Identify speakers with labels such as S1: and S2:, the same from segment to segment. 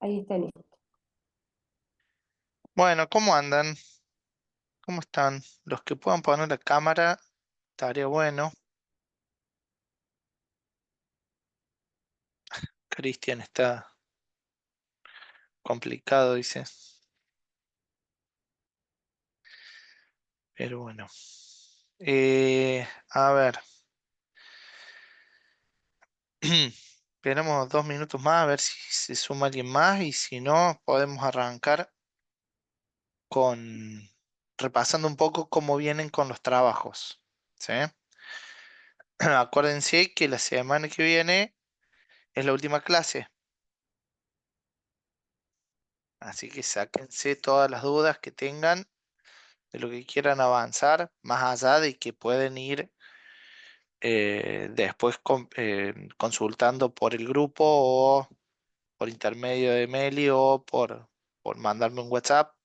S1: Ahí está listo.
S2: Bueno, ¿cómo andan? ¿Cómo están? Los que puedan poner la cámara, estaría bueno. Cristian está complicado, dice. Pero bueno. A ver. Tenemos 2 minutos más, a ver si se suma alguien más. Y si no, podemos arrancar con repasando un poco cómo vienen con los trabajos. ¿Sí? Acuérdense que la semana que viene es la última clase. Así que sáquense todas las dudas que tengan de lo que quieran avanzar, más allá de que pueden ir después consultando por el grupo o por intermedio de Meli o por mandarme un WhatsApp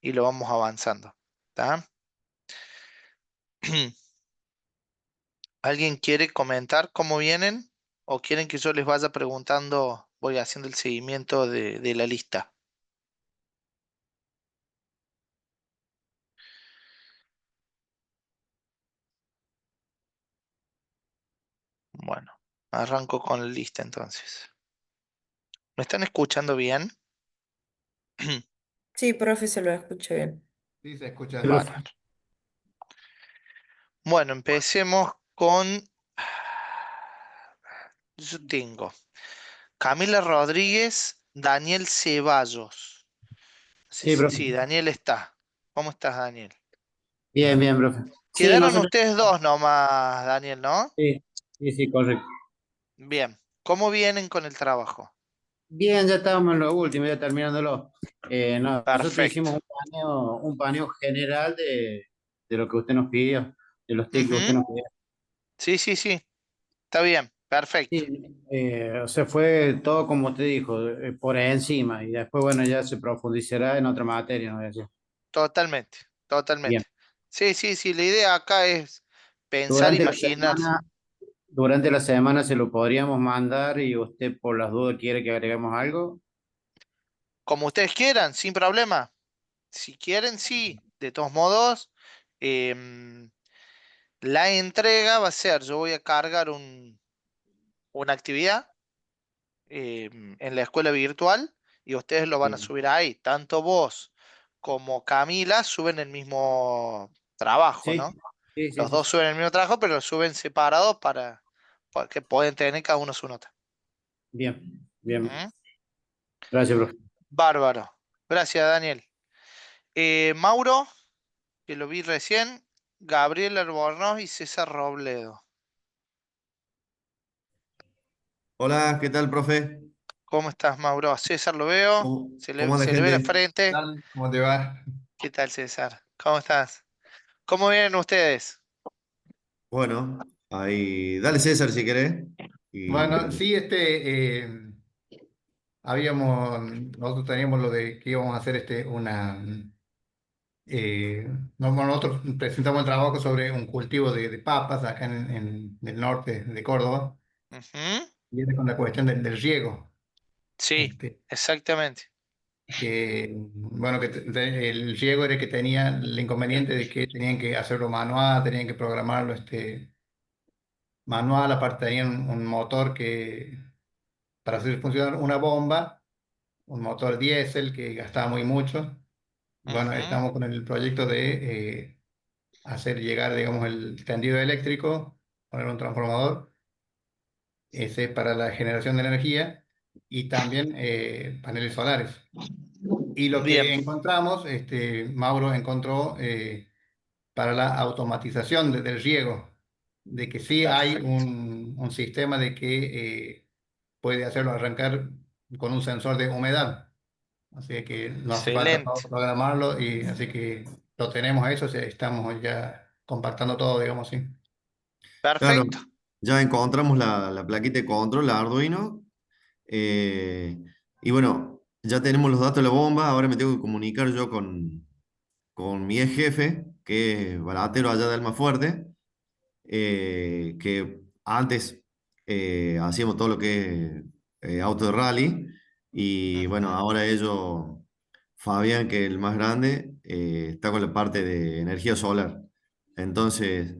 S2: y lo vamos avanzando. ¿Está? ¿Alguien quiere comentar cómo vienen? ¿O quieren que yo les vaya preguntando, voy haciendo el seguimiento de la lista? Bueno, arranco con la lista entonces. ¿Me están escuchando bien?
S1: Sí, profe, se lo escucho bien.
S3: Sí, se escucha.
S4: Sí, profe.
S2: Bárbaro. Bueno, empecemos con... Yo tengo Camila Rodríguez, Daniel Ceballos. Sí,
S4: Sí, profe.
S2: sí, Daniel está. ¿Cómo estás, Daniel?
S4: Bien, bien, profe. Sí, más
S2: Quedaron
S4: o menos.
S2: ustedes dos nomás, Daniel, ¿no?
S4: Sí, sí, sí, correcto.
S2: Bien. ¿Cómo vienen con el trabajo?
S4: Bien, ya estábamos en lo último, ya terminándolo. Nosotros
S2: Perfecto.
S4: hicimos un paneo general de lo que usted nos pidió, de los tips que usted
S2: Ujú.
S4: nos pidió.
S2: Sí, sí, sí. Está bien. Perfecto.
S4: Sí, o sea, fue todo como usted dijo, por encima, y después, bueno, ya se profundizará en otra materia, ¿no? Decía.
S2: Totalmente.
S4: Bien.
S2: Totalmente. Sí, sí, sí. La idea acá es pensar,
S4: Durante la
S2: imaginarse.
S4: semana, durante la semana se lo podríamos mandar y usted por las dudas quiere que agreguemos algo.
S2: Como ustedes quieran, sin problema. Si quieren, sí. De todos modos, em, la entrega va a ser, yo voy a cargar una actividad en la escuela virtual y ustedes lo van a
S4: Bien.
S2: subir ahí. Tanto vos como Camila suben el mismo trabajo,
S4: Sí,
S2: ¿no?
S4: sí, sí,
S2: Los
S4: sí,
S2: dos
S4: sí.
S2: suben el mismo trabajo, pero lo suben separados para que pueden tener cada uno su nota.
S4: Bien, bien.
S2: ¿Mm?
S4: Gracias, profe.
S2: Bárbaro. Gracias, Daniel. Mauro, que lo vi recién, Gabriel Albornoz y César Robledo.
S5: Hola, ¿qué tal, profe?
S2: ¿Cómo estás, Mauro? A César lo veo,
S5: ¿Cómo anda,
S2: se le ve la
S5: gente?
S3: ¿Qué
S2: frente.
S3: tal? ¿Cómo te va?
S2: ¿Qué tal, César? ¿Cómo estás? ¿Cómo vienen ustedes?
S5: Bueno, ahí, dale César si querés.
S3: Bueno,
S5: Y
S3: sí, nosotros teníamos lo de que íbamos a hacer bueno, nosotros presentamos el trabajo sobre un cultivo de papas acá en el norte de Córdoba,
S2: Ujú.
S3: y es con la cuestión del riego,
S2: Sí,
S3: este,
S2: exactamente.
S3: bueno, el riego era el que tenía el inconveniente de que tenían que hacerlo manual, tenían que programarlo, manual, aparte tenían un motor que para hacer funcionar una bomba, un motor diésel que gastaba muy mucho. Bueno,
S2: Ujú.
S3: estamos con el proyecto de hacer llegar, digamos, el tendido eléctrico, poner un transformador, ese para la generación de energía y también paneles solares. Y lo
S2: Bien,
S3: que encontramos, Mauro encontró para la automatización del riego, de que sí hay
S2: perfecto.
S3: un sistema de que puede hacerlo arrancar con un sensor de humedad. Así que no hace falta
S2: Excelente.
S3: programarlo y así que lo tenemos eso, o sea, estamos ya compactando todo, digamos así.
S5: claro,
S2: Perfecto.
S5: ya encontramos la plaquita de control, la Arduino. eh, y bueno, ya tenemos los datos de la bomba. Ahora me tengo que comunicar yo con mi ex jefe, que es baratero allá de Almafuerte, que antes hacíamos todo lo que es auto de rally. Y bueno,
S2: Ujú.
S5: ahora ellos, Fabián, que es el más grande, está con la parte de energía solar. Entonces,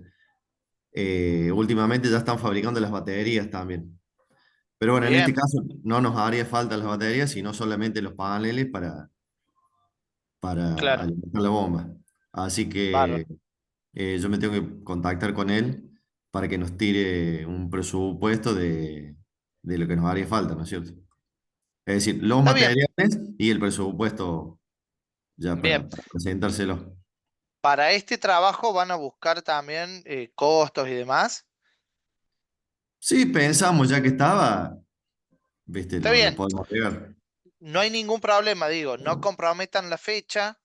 S5: últimamente ya están fabricando las baterías también. Pero bueno, en este
S2: Bien,
S5: caso no nos haría falta las baterías, sino solamente los paneles para
S2: claro,
S5: alimentar la bomba. Así
S2: bárbaro.
S5: que yo me tengo que contactar con él para que nos tire un presupuesto de lo que nos haría falta, ¿no es cierto? Es decir, los
S2: Está bien,
S5: materiales y el presupuesto ya
S2: bien.
S5: para presentárselo.
S2: Para este trabajo van a buscar también costos y demás.
S5: Sí, pensamos, ya que estaba, viste,
S2: Está
S5: lo
S2: bien,
S5: podemos pegar.
S2: no hay ningún problema, digo, no comprometan la fecha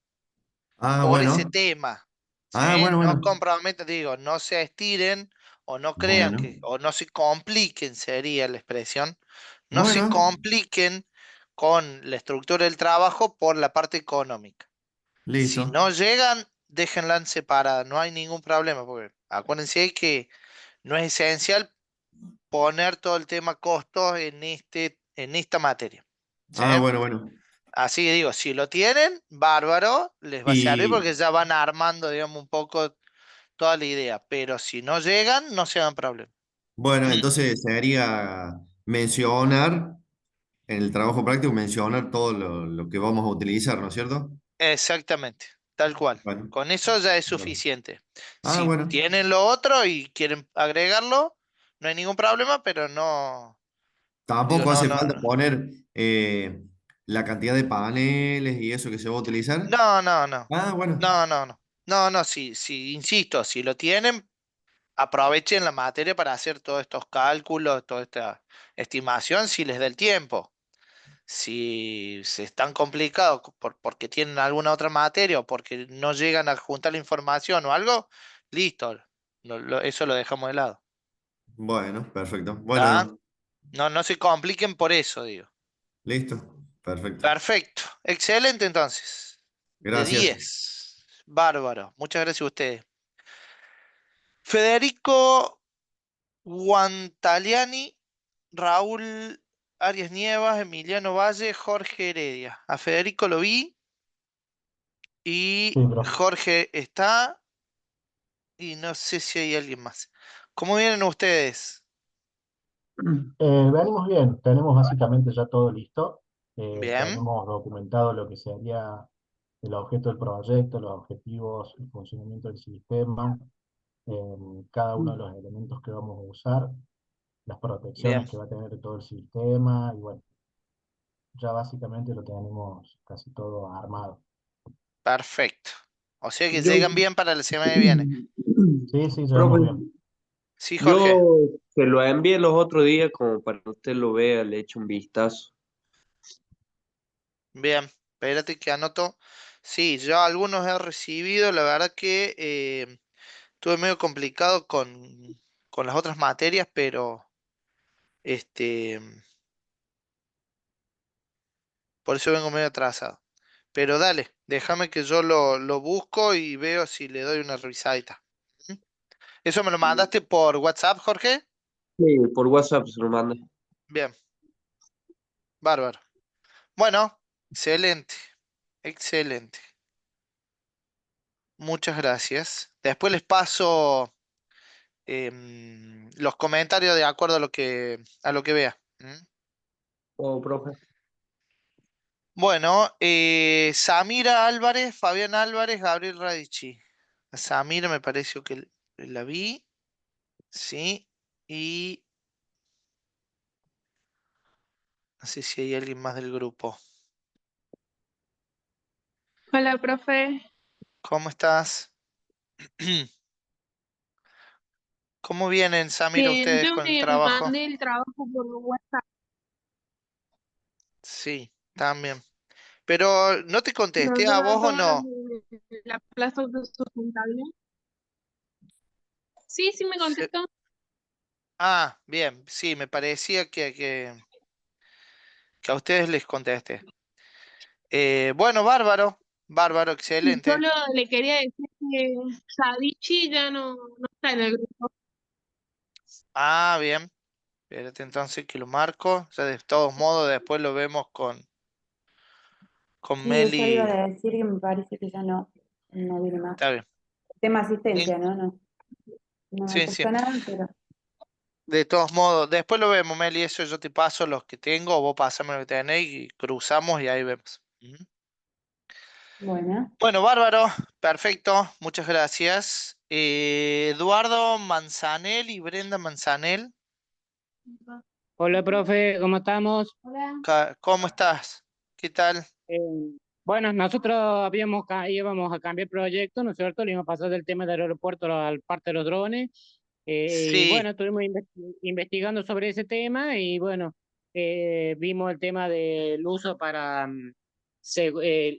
S5: Ah,
S2: por ese
S5: bueno.
S2: tema, ¿sí?
S5: Ah, bueno,
S2: No
S5: bueno.
S2: comprometan, digo, no se estiren o no crean
S5: Bueno,
S2: que, o no se compliquen, sería la expresión, no se
S5: bueno,
S2: compliquen con la estructura del trabajo por la parte económica. Si
S5: listo.
S2: no llegan, déjenla en separada, no hay ningún problema, porque acuérdense que no es esencial poner todo el tema costos en esta materia. ¿Sí?
S5: Ah, bueno, bueno.
S2: Así que digo, si lo tienen, bárbaro, les va a servir
S5: Y
S2: porque ya van armando, digamos, un poco toda la idea. Pero si no llegan, no se hagan problema.
S5: bueno, entonces sería mencionar en el trabajo práctico, mencionar todo lo que vamos a utilizar, ¿no es cierto?
S2: Exactamente, tal cual.
S5: Bueno,
S2: Con eso ya es
S5: bueno.
S2: suficiente.
S5: Ah,
S2: Si
S5: bueno.
S2: tienen lo otro y quieren agregarlo, no hay ningún problema, pero no, digo,
S5: Tampoco
S2: no,
S5: hace
S2: no,
S5: falta
S2: no.
S5: poner la cantidad de paneles y eso que se va a utilizar.
S2: No, no, no.
S5: Ah, bueno.
S2: No, no, no. No, no, insisto, si lo tienen, aprovechen la materia para hacer todos estos cálculos, toda esta estimación, si les da el tiempo. Si se están complicados porque tienen alguna otra materia o porque no llegan a juntar la información o algo, listo, eso lo dejamos de lado.
S5: Bueno, perfecto. Bueno,
S2: ¿Está?
S5: no.
S2: No, no se compliquen por eso, digo.
S5: Listo. Perfecto.
S2: Perfecto, excelente entonces. De
S5: Gracias.
S2: 10 bárbaro. Muchas gracias a ustedes. Federico Guantaliani, Raúl Arias Nievas, Emiliano Valle, Jorge Heredia. A Federico lo vi y
S6: Sí, profe.
S2: Jorge está y no sé si hay alguien más. ¿Cómo vienen ustedes?
S6: Venimos bien, tenemos básicamente ya todo listo.
S2: Bien,
S6: Tenemos documentado lo que sería el objeto del proyecto, los objetivos, el funcionamiento del sistema, cada uno de los elementos que vamos a usar, las
S2: bien,
S6: protecciones que va a tener todo el sistema, y bueno, ya básicamente lo tenemos casi todo armado.
S2: perfecto. O sea que
S7: Yo,
S2: llegan bien para la semana que viene.
S6: Sí, sí,
S7: profe,
S6: llevamos bien.
S2: Sí, Jorge.
S7: yo se lo envié los otros días como para que usted lo vea, le eche un vistazo.
S2: Bien, espérate que anoto. Sí, yo algunos he recibido, la verdad que estuve medio complicado con las otras materias, pero este, por eso vengo medio atrasado. Pero dale, déjame que yo lo busco y veo si le doy una revisadita. ¿Mm? ¿Eso me lo mandaste por WhatsApp, Jorge?
S7: Sí, por WhatsApp se lo manda.
S2: Bien, bárbaro. Bueno, excelente, excelente. Muchas gracias. Después les paso los comentarios de acuerdo a lo que vea. ¿Mm?
S7: Oh, profe.
S2: Bueno, Samira Álvarez, Fabián Álvarez, Gabriel Radici. A Samira me pareció que la vi, sí, y no sé si hay alguien más del grupo.
S8: Hola, profe.
S2: ¿Cómo estás? ¿Cómo vienen, Samira,
S8: Bien,
S2: ustedes
S8: yo
S2: con el
S8: me
S2: trabajo?
S8: mandé el trabajo por WhatsApp.
S2: Sí, también. Pero no te
S8: Nos
S2: contesté a
S8: da
S2: vos o
S8: todas
S2: no.
S8: la plaza sustentable. Sí, sí me
S2: Se-
S8: contestó.
S2: Ah, bien, sí, me parecía que a ustedes les contesté. Bueno, bárbaro, bárbaro, excelente.
S8: Solo le quería decir que Sadichi ya no está en el grupo.
S2: Ah, bien, Espérate entonces que lo marco. Ya de todos modos, después lo vemos con
S9: Sí, eso iba
S2: Meli.
S9: a decir que me parece que ya no viene más.
S2: Está bien.
S9: Tema
S2: Ni-
S9: asistencia, ¿no? No me
S2: Sí, sí.
S9: cuesta nada, pero
S2: De todos modos, después lo vemos, Meli. Eso yo te paso los que tengo, vos pasame lo que tenés y cruzamos y ahí vemos. Ujú.
S9: bueno.
S2: Bueno, bárbaro. Perfecto. Muchas gracias. Eduardo Manzanel y Brenda Manzanel.
S10: Hola, profe, ¿cómo estamos?
S9: Hola.
S2: ¿Cómo estás? ¿Qué tal?
S10: Eh, bueno, nosotros íbamos a cambiar proyecto, ¿no es cierto? Le íbamos a pasar del tema del aeropuerto al parte de los drones. Y
S2: Sí.
S10: bueno, estuvimos investigando sobre ese tema y bueno, vimos el tema del uso para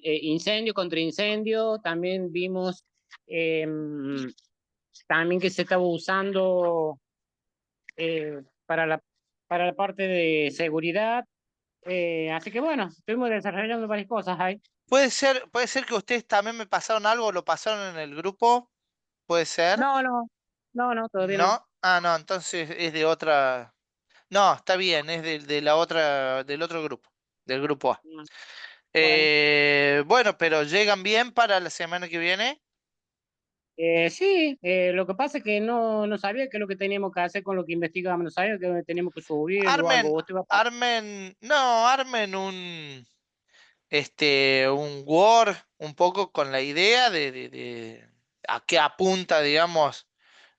S10: incendio, contra incendio. También vimos también que se estaba usando eh, para la parte de seguridad. Así que bueno, estuvimos desarrollando varias cosas ahí.
S2: Puede ser que ustedes también me pasaron algo, lo pasaron en el grupo. Puede ser.
S10: No, no, no, todavía no.
S2: ¿No? Ah, no, entonces es de otra. No, está bien, es de la otra, del otro grupo, del grupo A.
S10: Mm, Bueno,
S2: Bueno, pero llegan bien para la semana que viene.
S10: sí, lo que pasa es que no sabía qué es lo que teníamos que hacer con lo que investigamos, no sabía que teníamos que subir o algo.
S2: Armen,
S10: ¿Vos te vas a-
S2: no, armen un Word un poco con la idea de a qué apunta, digamos,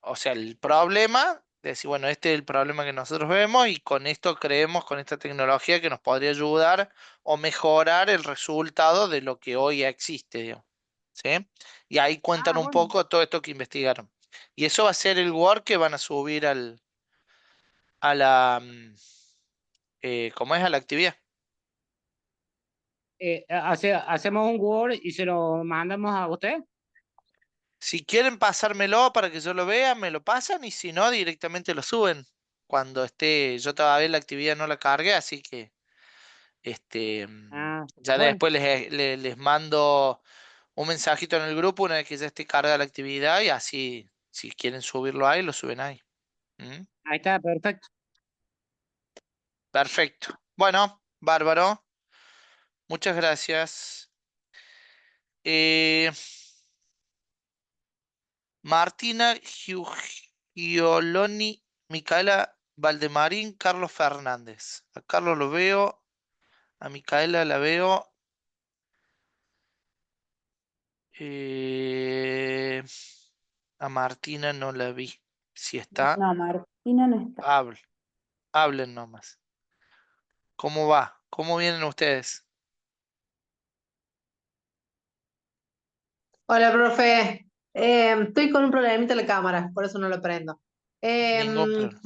S2: o sea, el problema, de decir, bueno, este es el problema que nosotros vemos y con esto creemos, con esta tecnología que nos podría ayudar o mejorar el resultado de lo que hoy ya existe, digamos, ¿sí? Y ahí cuentan
S10: Ah,
S2: un
S10: bueno.
S2: poco todo esto que investigaron. Y eso va a ser el Word que van a subir a la, ¿cómo es? A la actividad.
S10: Hacemos un Word y se lo mandamos a usted.
S2: Si quieren pasármelo para que yo lo vea, me lo pasan y si no, directamente lo suben. Cuando esté, yo todavía la actividad no la cargué, así que
S10: Ah,
S2: ya
S10: bueno,
S2: después les mando un mensajito en el grupo una vez que ya esté cargada la actividad y así, si quieren subirlo ahí, lo suben ahí. ¿Mm?
S10: ahí está, perfecto.
S2: Perfecto. Bueno, bárbaro. Muchas gracias. Eh, Martina Gioloni, Micaela Valdemarín, Carlos Fernández. A Carlos lo veo, a Micaela la veo. eh, a Martina no la vi. Si está,
S9: No, Martina no está.
S2: hablen nomás. ¿Cómo va? ¿Cómo vienen ustedes?
S11: Hola, profe. Estoy con un problemita en la cámara, por eso no lo prendo.
S2: Ningún problema.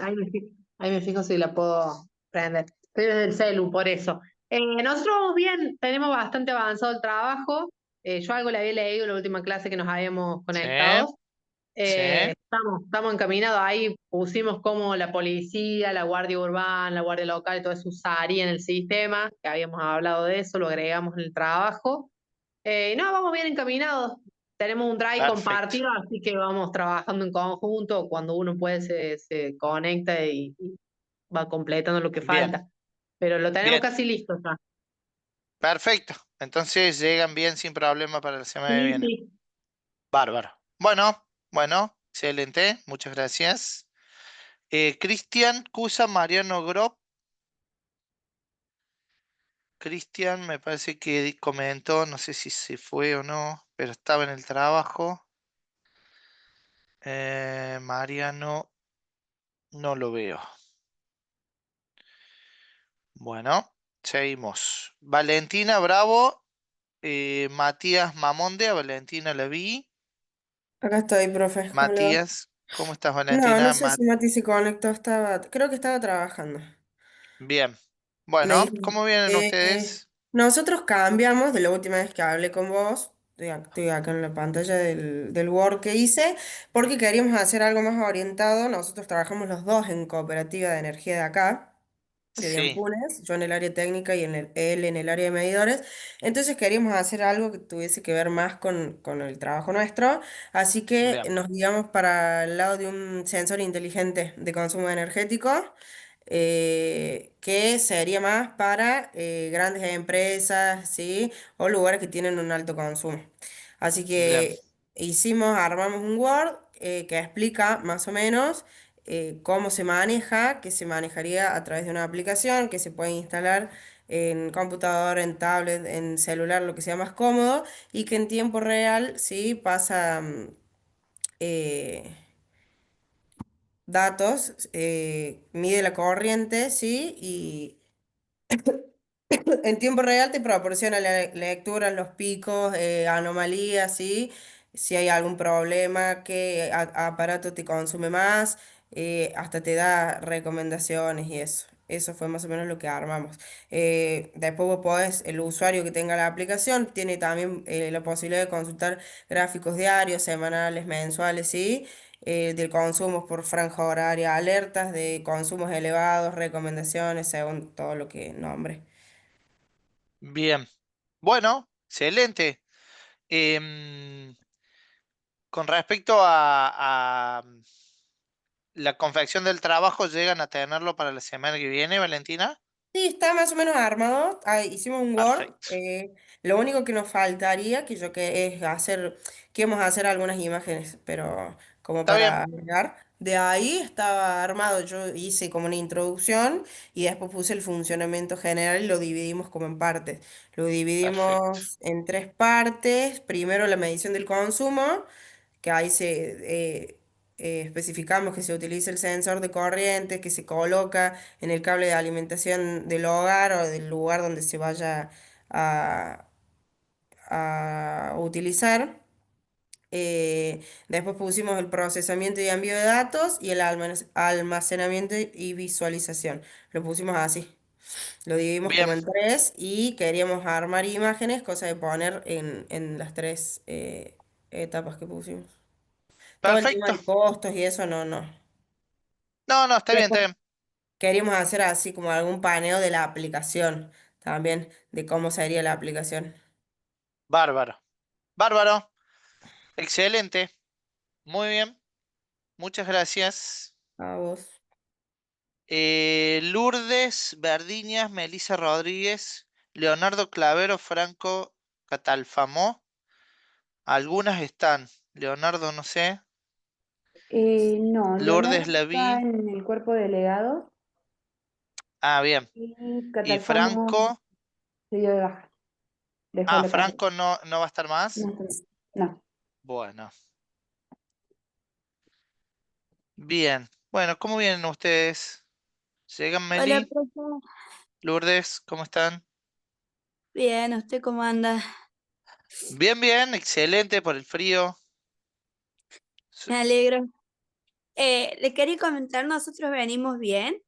S11: Ahí me fijo si la puedo prender. Estoy desde el celu, por eso. Nosotros vamos bien, tenemos bastante avanzado el trabajo. Yo algo le había leído en la última clase que nos habíamos
S2: Sí,
S11: conectado.
S2: sí,
S11: Estamos encaminados ahí, pusimos como la policía, la guardia urbana, la guardia local, y todo eso usaría en el sistema, que habíamos hablado de eso, lo agregamos en el trabajo. No, vamos bien encaminados. Tenemos un drive
S2: perfecto.
S11: compartido, así que vamos trabajando en conjunto. Cuando uno puede, se conecta y va completando lo que
S2: Bien,
S11: falta. Pero lo tenemos
S2: bien,
S11: casi listo ya.
S2: perfecto. Entonces llegan bien sin problema para la semana que
S11: Sí,
S2: viene.
S11: sí.
S2: Bárbaro. Bueno, excelente. Muchas gracias. Cristian Cusa Mariano Grob. Cristian, me parece que comentó, no sé si se fue o no, pero estaba en el trabajo. Mariano, no lo veo. Bueno, seguimos. Valentina Bravo, Matías Mamonde, a Valentina la vi.
S1: Acá estoy, profe. ¿Cómo le va?
S2: Matías, ¿cómo estás,
S1: No
S2: Valentina?
S1: sé si Mati se conectó, creo que estaba trabajando.
S2: Bien.
S1: Me
S2: Bueno,
S1: dijo,
S2: ¿cómo vienen
S1: eh,
S2: ustedes?
S1: nosotros cambiamos de la última vez que hablé con vos, estoy acá en la pantalla del Word que hice, porque queríamos hacer algo más orientado. Nosotros trabajamos los dos en cooperativa de energía de acá, de
S2: Sí,
S1: Biancunes, yo en el área técnica y él en el área de medidores. Entonces queríamos hacer algo que tuviese que ver más con el trabajo nuestro, así que
S2: bien.
S1: nos guiamos para el lado de un sensor inteligente de consumo energético. que sería más para grandes empresas, ¿sí? O lugares que tienen un alto consumo. Así
S2: Bien,
S1: que armamos un Word que explica más o menos cómo se maneja, que se manejaría a través de una aplicación que se puede instalar en computador, en tablet, en celular, lo que sea más cómodo, y que en tiempo real, sí, pasa eh, datos, mide la corriente, sí, y en tiempo real te proporciona lecturas, los picos, anomalías, ¿sí? Si hay algún problema, qué aparato te consume más, hasta te da recomendaciones y eso. Eso fue más o menos lo que armamos. Después vos podés, el usuario que tenga la aplicación tiene también la posibilidad de consultar gráficos diarios, semanales, mensuales, ¿sí? Del consumo por franja horaria, alertas de consumos elevados, recomendaciones, según todo lo que nombre.
S2: bien. Bueno, excelente. Em, con respecto a la confección del trabajo, ¿llegan a tenerlo para la semana que viene, Valentina?
S1: Sí, está más o menos armado. Hicimos un Word.
S2: Perfecto.
S1: Lo único que nos faltaría, que es hacer, que vamos a hacer algunas imágenes, pero como
S2: Está bien.
S1: para agregar. De ahí estaba armado. Yo hice como una introducción y después puse el funcionamiento general y lo dividimos como en partes. Lo
S2: Perfecto.
S1: dividimos en tres partes. Primero la medición del consumo, que ahí especificamos que se utiliza el sensor de corriente que se coloca en el cable de alimentación del hogar o del lugar donde se vaya a, a utilizar. Después pusimos el procesamiento y envío de datos y el almacenamiento y visualización. Lo pusimos así. Lo dividimos
S2: Bien,
S1: como en tres y queríamos armar imágenes, cosa de poner en las tres etapas que pusimos. Todo el tema
S2: perfecto.
S1: de costos y eso, no, no.
S2: No, no, está bien, está
S1: Después
S2: bien.
S1: queríamos hacer así como algún paneo de la aplicación también, de cómo sería la aplicación.
S2: Bárbaro. Bárbaro. Excelente. Muy bien. Muchas gracias.
S1: A vos.
S2: Lourdes Verdiñas, Melissa Rodríguez, Leonardo Clavero, Franco Catalfamó. Algunas están. Leonardo, no sé.
S9: No,
S2: Lourdes
S9: Leonardo
S2: la
S9: está
S2: vi.
S9: en el cuerpo de delegados
S2: Ah, bien.
S9: y
S2: Y
S9: Catalfamo
S2: Franco.
S9: se dio de baja, dejó
S2: Ah,
S9: la carrera.
S2: Franco no va a estar
S9: No,
S2: más.
S9: no.
S2: Bueno. Bien. Bueno, ¿cómo vienen ustedes? ¿Llegan
S12: Hola,
S2: Meli?
S12: profe.
S2: Lourdes, ¿cómo están?
S12: Bien, ¿usted cómo anda?
S2: Bien, bien, excelente por el frío. S-
S12: Me alegro. Le quería comentar, nosotros venimos bien.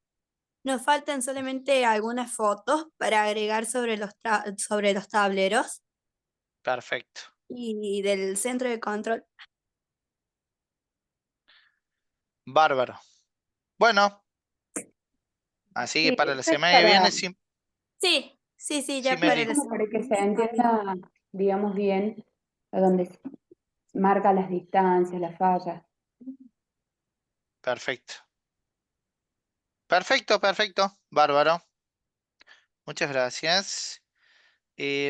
S12: Nos faltan solamente algunas fotos para agregar sobre los tableros
S2: Perfecto.
S12: y del centro de control.
S2: Bárbaro. Bueno, así que
S9: Sí,
S2: para la
S9: esto es
S2: semana que
S9: para,
S2: viene, sí,
S12: Sí, sí, sí,
S2: sí,
S12: ya
S9: es
S12: para
S2: Meli.
S12: la
S9: como
S12: semana
S9: para
S12: que
S9: que se
S12: viene.
S9: entienda, digamos bien, a dónde se marca las distancias, las fallas.
S2: Perfecto. Perfecto, perfecto. Bárbaro. Muchas gracias.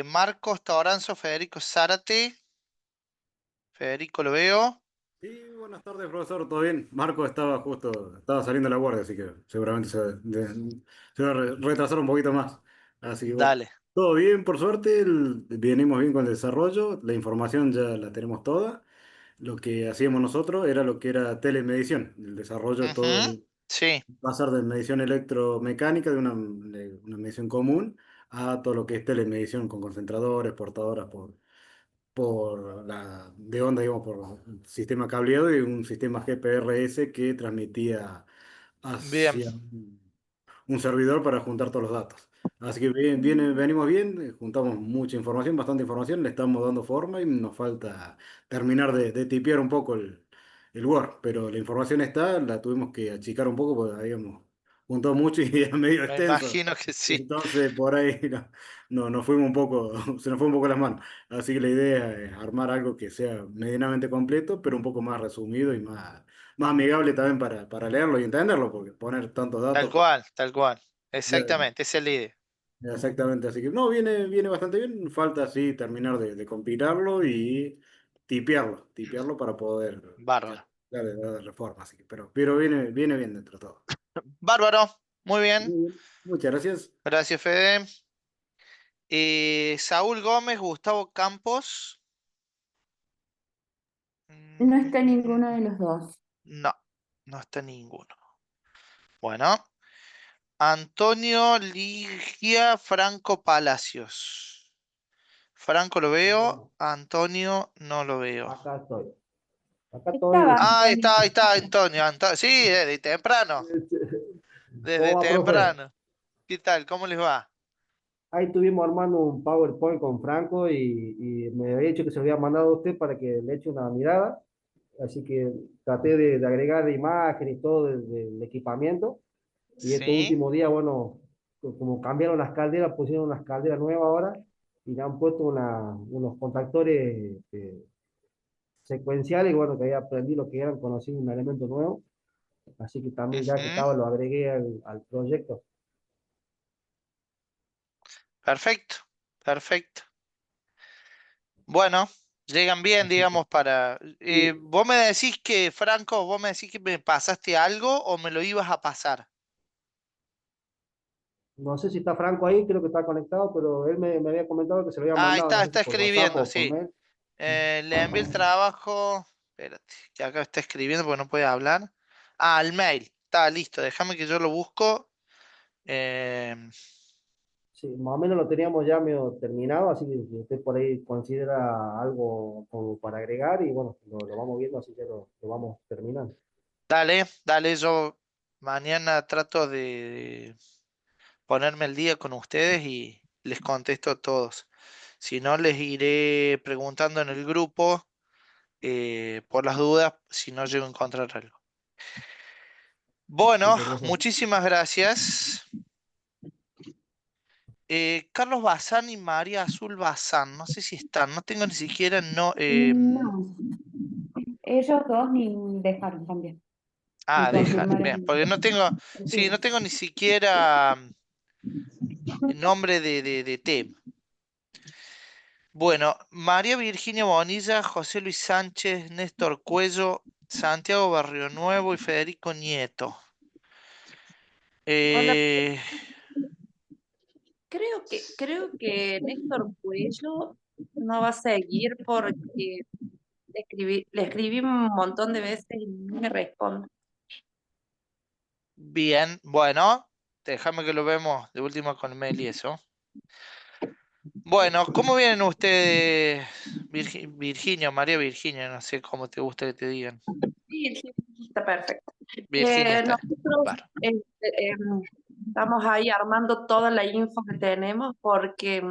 S2: Marcos Toranzo, Federico Zárate. Federico lo veo.
S13: Sí, buenas tardes, profesor, ¿todo bien? Marco estaba saliendo de la guardia, así que seguramente se va a retrasar un poquito más. Así que bueno,
S2: Dale.
S13: todo bien, por suerte, venimos bien con el desarrollo, la información ya la tenemos toda. Lo que hacíamos nosotros era lo que era telemedición, el desarrollo todo
S2: Ujú, sí,
S13: pasar de medición electromecánica, de una medición común, a todo lo que es telemedición con concentradores, portadoras de onda, digamos, por sistema cableado y un sistema GPRS que transmitía
S2: bien.
S13: hacia un servidor para juntar todos los datos. Así que venimos bien, juntamos mucha información, bastante información, le estamos dando forma y nos falta terminar de tipear un poco el Word, pero la información está, la tuvimos que achicar un poco porque habíamos juntado mucho y era medio
S2: Me
S13: extenso.
S2: imagino que sí.
S13: Entonces por ahí nos fuimos un poco, se nos fue un poco las manos. Así que la idea es armar algo que sea medianamente completo, pero un poco más resumido y más amigable también para leerlo y entenderlo, porque poner tantos datos,
S2: Tal cual.
S13: ya-
S2: Exactamente, esa es la idea.
S13: exactamente, así que no, viene bastante bien, falta así terminar de compilarlo y tipearlo para poder
S2: Bárbaro.
S13: ya darle reforma, así que, pero viene bien dentro de todo.
S2: Bárbaro. Muy bien.
S13: Muy bien, muchas gracias.
S2: Gracias, Fede. Saúl Gómez, Gustavo Campos.
S9: No está ninguno de los dos.
S2: No, no está ninguno. Bueno, Antonio Ligia Franco Palacios. Franco lo veo, Antonio no lo veo.
S7: Acá estoy. Acá
S9: Estaba
S7: estoy.
S2: Ah,
S9: Antonio.
S2: ahí está Antonio. Sí, desde temprano. Desde
S7: ¿Cómo va, profe?
S2: temprano. ¿Qué tal? ¿Cómo les va?
S7: Ahí estuvimos armando un PowerPoint con Franco y me había dicho que se lo había mandado a usted para que le eche una mirada. Así que traté de agregar imágenes y todo del equipamiento. Y este
S2: Sí.
S7: último día, bueno, como cambiaron las calderas, pusieron unas calderas nuevas ahora y le han puesto unos contactores secuenciales. Y bueno, que ahí aprendí lo que eran, conocí un elemento nuevo. Así que también ya que
S2: Ujú.
S7: estaba lo agregué al proyecto.
S2: Perfecto, perfecto. Bueno, llegan bien,
S7: Así que
S2: digamos, para...
S7: sí,
S2: vos me decís que, Franco, vos me decís que me pasaste algo o me lo ibas a pasar.
S7: no sé si está Franco ahí, creo que está conectado, pero él me había comentado que se lo había
S2: Ah,
S7: mandado, no sé si
S2: está
S7: por WhatsApp
S2: escribiendo,
S7: o por
S2: sí.
S7: mail.
S2: Le envié el trabajo. Espérate, que acá está escribiendo porque no puede hablar. Ah, el mail. Está listo, déjame que yo lo busco. Eh,
S7: Sí, más o menos lo teníamos ya medio terminado, así que si usted por ahí considera algo como para agregar y bueno, lo vamos viendo, así que lo vamos terminando.
S2: dale, yo mañana trato de ponerme el día con ustedes y les contesto a todos. Si no, les iré preguntando en el grupo por las dudas si no llego a encontrar algo. Bueno,
S7: Super, profe.
S2: muchísimas gracias. Carlos Bazán y María Azul Bazán, no sé si están, no tengo ni siquiera, no.
S9: No, ellos dos ni dejaron también, ni
S2: Dejan,
S9: confirmaron.
S2: bien, porque no tengo, sí, no tengo ni siquiera nombre de tema. Bueno, María Virginia Bonilla, José Luis Sánchez, Néstor Cuello, Santiago Barrio Nuevo y Federico Nieto.
S14: Hola,
S2: Eh,
S14: creo que Néstor Cuello no va a seguir porque le escribí un montón de veces y no me responde.
S2: bien, bueno, déjame que lo vemos de última con Mel y eso. Bueno, ¿cómo vienen ustedes, Virginia, María Virginia? No sé cómo te gusta que te digan.
S14: Sí, sí, está perfecto.
S2: Virginia está.
S14: Nosotros
S2: Claro.
S14: estamos ahí armando toda la info que tenemos porque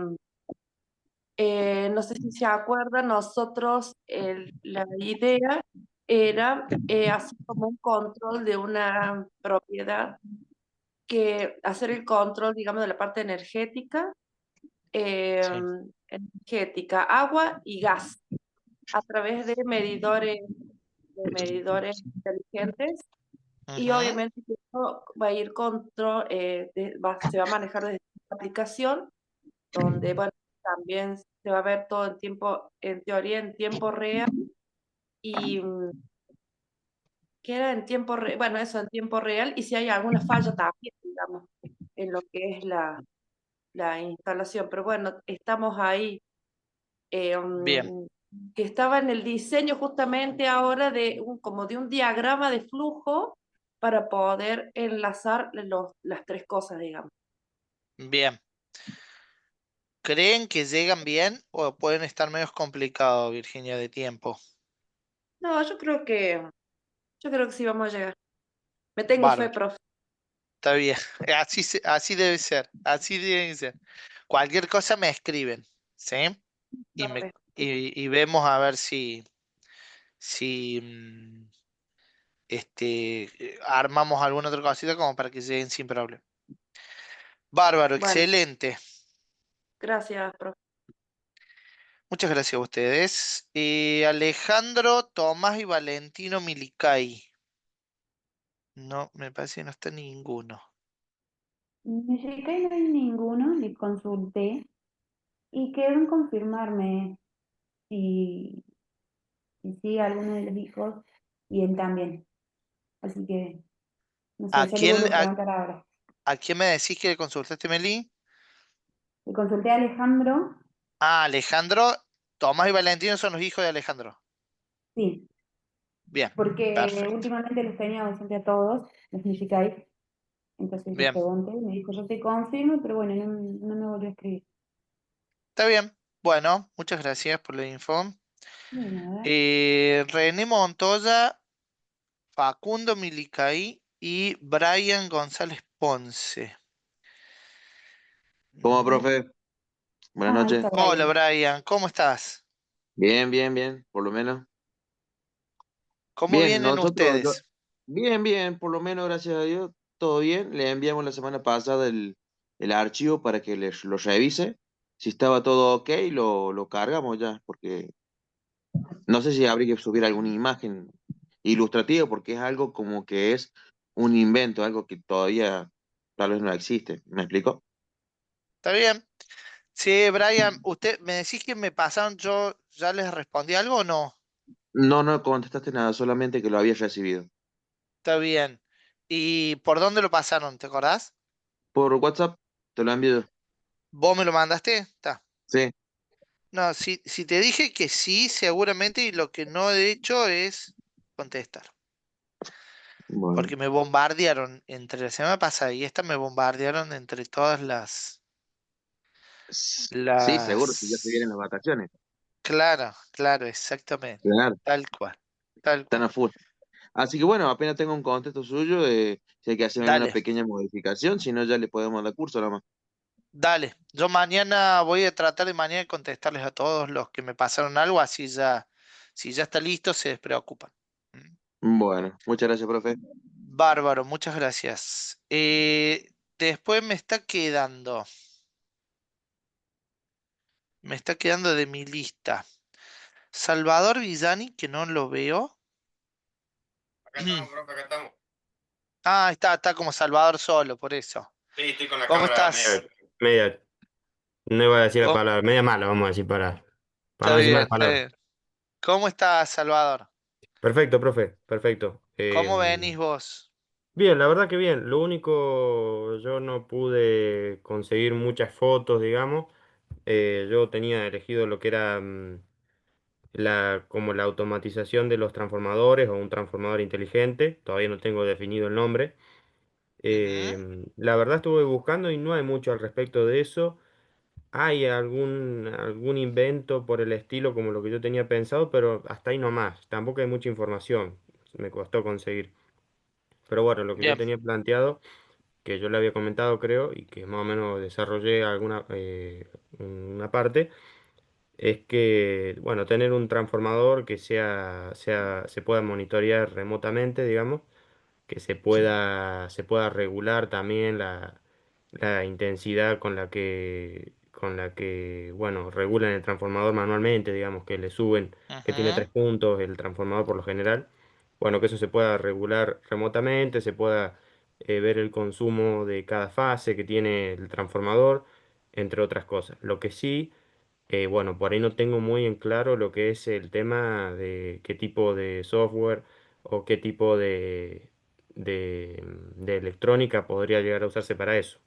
S14: no sé si se acuerdan, nosotros la idea era hacer como un control de una propiedad, que hacer el control, digamos, de la parte eh,
S2: Sí.
S14: energética, agua y gas, a través de medidores inteligentes. Y
S2: Ujú.
S14: obviamente que esto va a ir se va a manejar desde esta aplicación, donde bueno, también se va a ver todo en tiempo, en teoría en tiempo real, y queda en tiempo real, bueno, eso en tiempo real, y si hay alguna falla también, digamos, en lo que es la instalación. Pero bueno, estamos ahí,
S2: Bien,
S14: que estaba en el diseño justamente ahora como de un diagrama de flujo para poder enlazar las tres cosas, digamos.
S2: bien. ¿Creen que llegan bien o pueden estar medio complicados, Virginia, de tiempo?
S14: No, yo creo que sí vamos a llegar. Me tengo fe,
S2: Bárbaro,
S14: profe.
S2: está bien. Así debe ser, así debe ser. Cualquier cosa me escriben, ¿sí? Y, me,
S14: Profe.
S2: y vemos a ver si armamos alguna otra cosita como para que lleguen sin problema. Bárbaro,
S14: Bueno,
S2: excelente.
S14: gracias, profe.
S2: Muchas gracias a ustedes. Alejandro, Tomás y Valentino Milicay. No, me parece que no está ninguno.
S9: Me llegué y no hay ninguno, le consulté y quedó en confirmarme si, si sigue alguno de los hijos y él también. Así que, no
S2: ¿A
S9: sé, yo le
S2: quién,
S9: vuelvo a
S2: a,
S9: preguntar ahora.
S2: a quién me decís que consultaste, Meli?
S9: Le consulté a Alejandro,
S2: Ah, Alejandro. Tomás y Valentino son los hijos de Alejandro.
S9: sí,
S2: Bien,
S9: porque
S2: perfecto.
S9: últimamente los tenía ausente a todos, los Mexicais. Entonces le
S2: Bien,
S9: pregunté y me dijo, yo te confirmo, pero bueno, no me volvió a escribir.
S2: está bien. Bueno, muchas gracias por la info.
S9: De nada.
S2: René Montoya, Facundo Milicaí y Brian González Ponce.
S15: ¿Cómo,
S2: Ujú.
S15: profe? Buenas
S9: Ah, ahí
S15: noches.
S9: está
S2: Hola,
S9: Brian.
S2: Brian, ¿cómo estás?
S15: Bien, bien, bien, por lo menos.
S2: ¿Cómo
S15: Bien,
S2: vienen ustedes?
S15: bien, bien, por lo menos, gracias a Dios, todo bien. Le enviamos la semana pasada el archivo para que lo revise. Si estaba todo ok, lo cargamos ya, porque no sé si habría que subir alguna imagen ilustrativa, porque es algo como que es un invento, algo que todavía tal vez no existe. ¿Me explico?
S2: ¿Está bien? Sí, Brian, usted me decís que me pasaron, yo ya les respondí algo o no.
S15: No, no contestaste nada, solamente que lo habías recibido.
S2: Está bien. ¿Y por dónde lo pasaron? ¿Te acordás?
S15: Por WhatsApp, te lo envío.
S2: ¿Vos me lo mandaste? Está.
S15: Sí,
S2: No, si te dije que sí, seguramente, y lo que no he hecho es contestar.
S15: bueno.
S2: Porque me bombardearon entre la semana pasada y esta me bombardearon entre todas
S15: Sí, seguro, si ya se vienen
S2: las...
S15: las vacaciones.
S2: Claro, claro, exactamente.
S15: Claro,
S2: Tal cual, tal
S15: están
S2: cual.
S15: a full. Así que bueno, apenas tengo un contexto suyo, si hay que hacer alguna
S2: Dale,
S15: pequeña modificación, si no ya le podemos dar curso nada más.
S2: dale. Yo mañana voy a tratar de mañana contestarles a todos los que me pasaron algo, así ya, si ya está listo, se despreocupan. ¿Mm?
S15: Bueno, muchas gracias, profe.
S2: Bárbaro, muchas gracias. Después me está quedando de mi lista. Salvador Villani, que no lo veo.
S5: Acá estamos, profe, acá estamos.
S2: Ah, está como Salvador solo, por eso.
S5: Sí, estoy con la
S2: ¿Cómo
S5: cámara
S2: estás?
S5: media, no iba a decir la
S2: ¿Cómo-
S5: palabra, media mala, vamos a decir, para
S2: Está
S5: no decir
S2: bien,
S5: malas
S2: está
S5: palabras.
S2: bien. ¿Cómo estás, Salvador?
S5: Perfecto, profe, perfecto.
S2: ¿Cómo venís vos?
S5: Bien, la verdad que bien. Lo único, yo no pude conseguir muchas fotos, digamos. Yo tenía elegido lo que era como la automatización de los transformadores o un transformador inteligente. Todavía no tengo definido el nombre.
S2: Ujú.
S5: La verdad estuve buscando y no hay mucho al respecto de eso. Hay algún invento por el estilo como lo que yo tenía pensado, pero hasta ahí nomás. Tampoco hay mucha información. Me costó conseguir. Pero bueno, lo que yo
S2: Bien,
S5: tenía planteado, que yo le había comentado, creo, y que más o menos desarrollé una parte, es que, bueno, tener un transformador que se pueda monitorear remotamente, digamos, que se pueda regular también la intensidad con la que, bueno, regulan el transformador manualmente, digamos, que le suben, que tiene
S2: ujú,
S5: 3 puntos el transformador por lo general. Bueno, que eso se pueda regular remotamente, se pueda ver el consumo de cada fase que tiene el transformador, entre otras cosas. Lo que sí, bueno, por ahí no tengo muy en claro lo que es el tema de qué tipo de software o qué tipo de electrónica podría llegar a usarse para eso.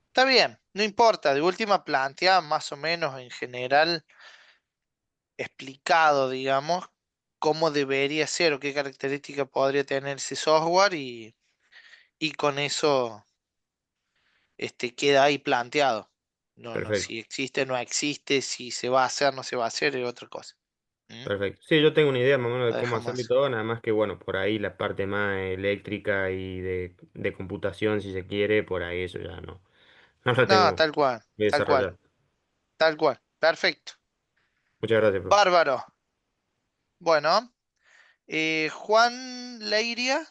S2: está bien, no importa. De última plantea más o menos en general explicado, digamos, cómo debería ser o qué característica podría tener ese software y con eso queda ahí planteado. No, no,
S5: Perfecto,
S2: si existe, no existe, si se va a hacer, no se va a hacer, es otra cosa. ¿Mm?
S5: perfecto. Sí, yo tengo una idea más o menos de
S2: Lo
S5: cómo hacerlo y
S2: dejamos.
S5: todo, nada más que, bueno, por ahí la parte más eléctrica y de computación, si se quiere, por ahí eso ya no lo
S2: No,
S5: tengo
S2: tal cual,
S5: muy
S2: tal cual,
S5: desarrollado.
S2: tal cual. Perfecto.
S5: Muchas gracias, profe.
S2: Bárbaro. Bueno, Juan Leiria,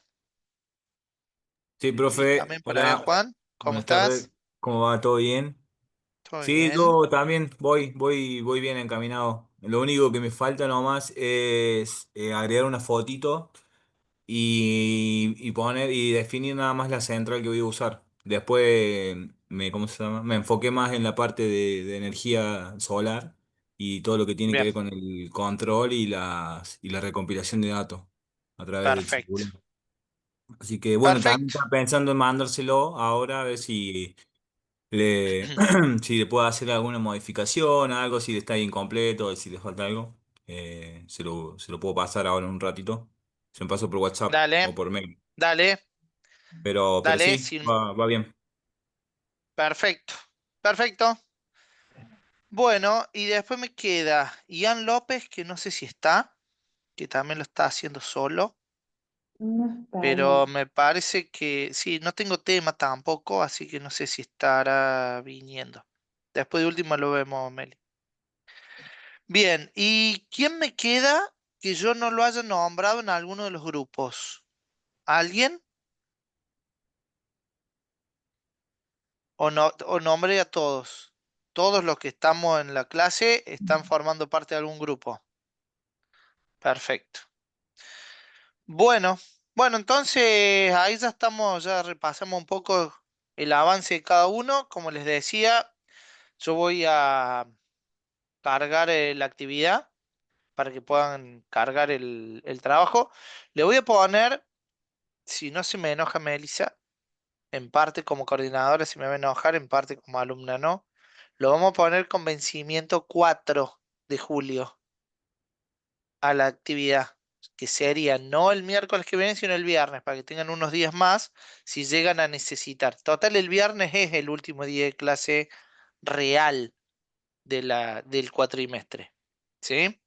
S16: Sí, profe,
S2: también para ver,
S16: hola,
S2: Juan, ¿cómo
S16: buenas tardes,
S2: estás?
S16: ¿cómo va? ¿Todo bien?
S2: ¿Todo
S16: Sí,
S2: bien?
S16: yo también voy bien encaminado. Lo único que me falta nomás es agregar una fotito y poner y definir nada más la central que voy a usar. Después ¿cómo se llama? Me enfoqué más en la parte de energía solar y todo lo que tiene que
S2: Bien,
S16: ver con el control y la recompilación de datos a través del
S2: perfecto.
S16: celular. Así que bueno, también
S2: Perfecto.
S16: estaba pensando en mandárselo ahora a ver si le puedo hacer alguna modificación, algo, si está incompleto, si le falta algo. Se lo puedo pasar ahora en un ratito. Se me pasó por WhatsApp o
S2: Dale,
S16: por mail.
S2: dale,
S16: Pero
S2: dale,
S16: sí,
S2: sin...
S16: va bien.
S2: Perfecto. Perfecto. Bueno, y después me queda Ian López, que no sé si está, que también lo está haciendo solo,
S9: No estaría.
S2: pero me parece que sí, no tengo tema tampoco, así que no sé si estará viniendo. Después de última lo vemos, Meli. Bien, ¿y quién me queda que yo no lo haya nombrado en alguno de los grupos? ¿Alguien? ¿O nombré a todos? Todos los que estamos en la clase están formando parte de algún grupo. Perfecto. Bueno, bueno, entonces ahí ya estamos, ya repasamos un poco el avance de cada uno. Como les decía, yo voy a cargar la actividad para que puedan cargar el trabajo. Le voy a poner, si no se me enoja Melissa, en parte como coordinadora se me va a enojar, en parte como alumna no. Lo vamos a poner con vencimiento 4 de julio a la actividad, que sería no el miércoles que viene, sino el viernes, para que tengan unos días más si llegan a necesitar. Total, el viernes es el último día de clase real del cuatrimestre, ¿sí?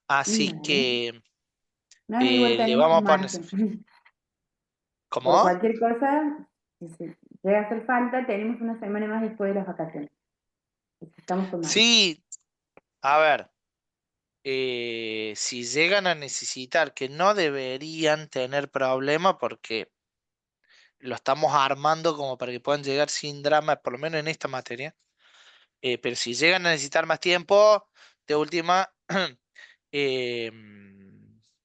S2: Así
S9: Vale.
S2: que
S9: No, igual
S2: le
S9: tenemos
S2: vamos
S9: un
S2: a poner...
S9: margen. Por
S2: ¿Cómo?
S9: cualquier cosa, si llega a hacer falta, tenemos una semana más después de las vacaciones. Estamos con margen.
S2: Sí, a ver, si llegan a necesitar, que no deberían tener problema porque lo estamos armando como para que puedan llegar sin drama, por lo menos en esta materia. Pero si llegan a necesitar más tiempo, de última,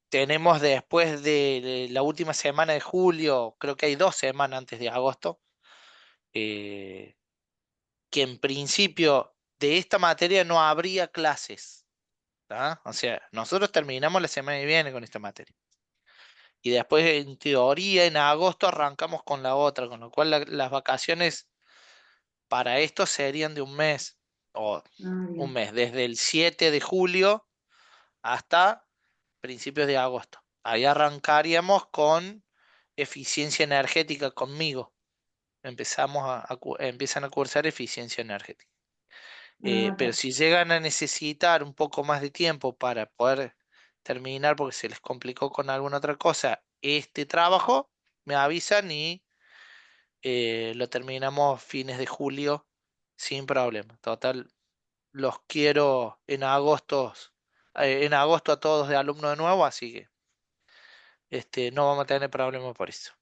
S2: tenemos después de la última semana de julio, creo que hay 2 semanas antes de agosto, eh, que en principio de esta materia no habría clases. ¿Tá? O sea, nosotros terminamos la semana que viene con esta materia. Y después, en teoría, en agosto arrancamos con la otra, con lo cual las vacaciones para esto serían de un mes, o
S9: Ah,
S2: un
S9: bien.
S2: mes, desde el 7 de julio hasta principios de agosto. Ahí arrancaríamos con eficiencia energética conmigo. Empiezan a cursar eficiencia energética.
S9: Ah,
S2: Pero
S9: está.
S2: si llegan a necesitar un poco más de tiempo para poder terminar porque se les complicó con alguna otra cosa este trabajo, me avisan y lo terminamos fines de julio sin problema. Total, los quiero en agosto a todos de alumno de nuevo, así que no vamos a tener problema por eso.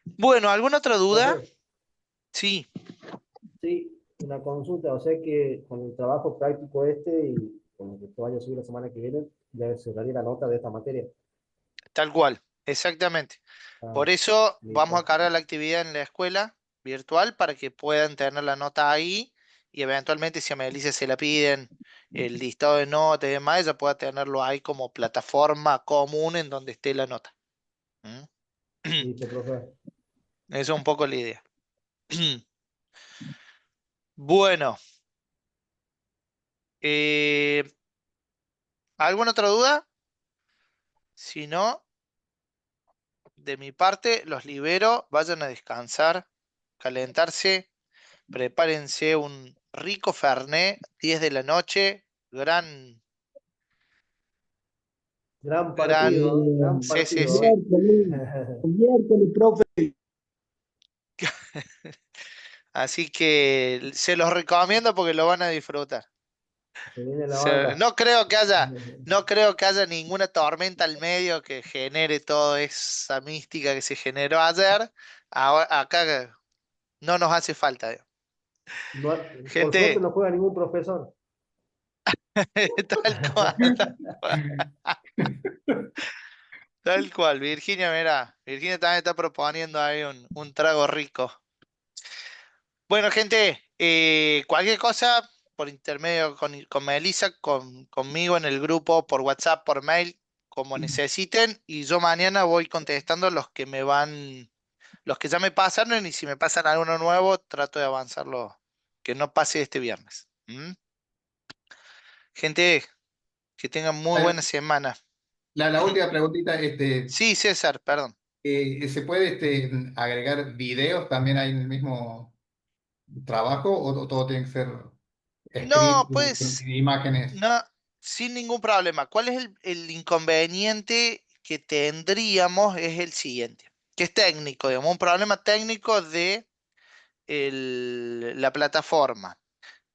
S2: Bueno, ¿alguna otra duda?
S7: Profe,
S2: Sí,
S7: sí, una consulta, o sea que con el trabajo práctico este y con lo que se vaya a subir la semana que viene, ya se daría la nota de esta materia.
S2: tal cual, exactamente.
S7: Ah,
S2: Por eso vamos a
S7: listo.
S2: cargar la actividad en la escuela virtual para que puedan tener la nota ahí y eventualmente si a Melissa se la piden el listado de notas y demás, ella pueda tenerlo ahí como plataforma común en donde esté la nota. ¿Mm?
S7: Listo, profe.
S2: Eso es un poco la idea. Bueno, eh, ¿alguna otra duda? Si no, de mi parte, los libero, vayan a descansar, calentarse, prepárense un rico Fernet, 10 de la noche,
S7: Gran partido, ¿eh?
S2: gran,
S7: Gran
S2: sí, sí,
S7: partido.
S2: sí.
S17: Miércoles, profe.
S2: Así que se los recomiendo porque lo van a disfrutar.
S7: Se viene la banda.
S2: No creo que haya ninguna tormenta al medio que genere toda esa mística que se generó ayer. Acá no nos hace falta.
S7: Por suerte
S2: Gente,
S7: no juega ningún profesor.
S2: tal cual. Tal cual, Virginia, mira, Virginia también está proponiendo ahí un trago rico. Bueno, gente, cualquier cosa por intermedio con Melissa, conmigo en el grupo, por WhatsApp, por mail, como necesiten, y yo mañana voy contestando los que ya me pasaron, y si me pasan alguno nuevo, trato de avanzarlo, que no pase este viernes. ¿Mm? Gente, que tengan muy buena semana.
S3: La última preguntita,
S2: Sí, César, perdón.
S3: ¿se puede agregar videos también ahí en el mismo trabajo o todo tiene que ser
S2: No,
S3: escrito,
S2: pues,
S3: imágenes?
S2: no, sin ningún problema. ¿Cuál es el inconveniente que tendríamos? Es el siguiente, que es técnico, digamos, un problema técnico de la plataforma.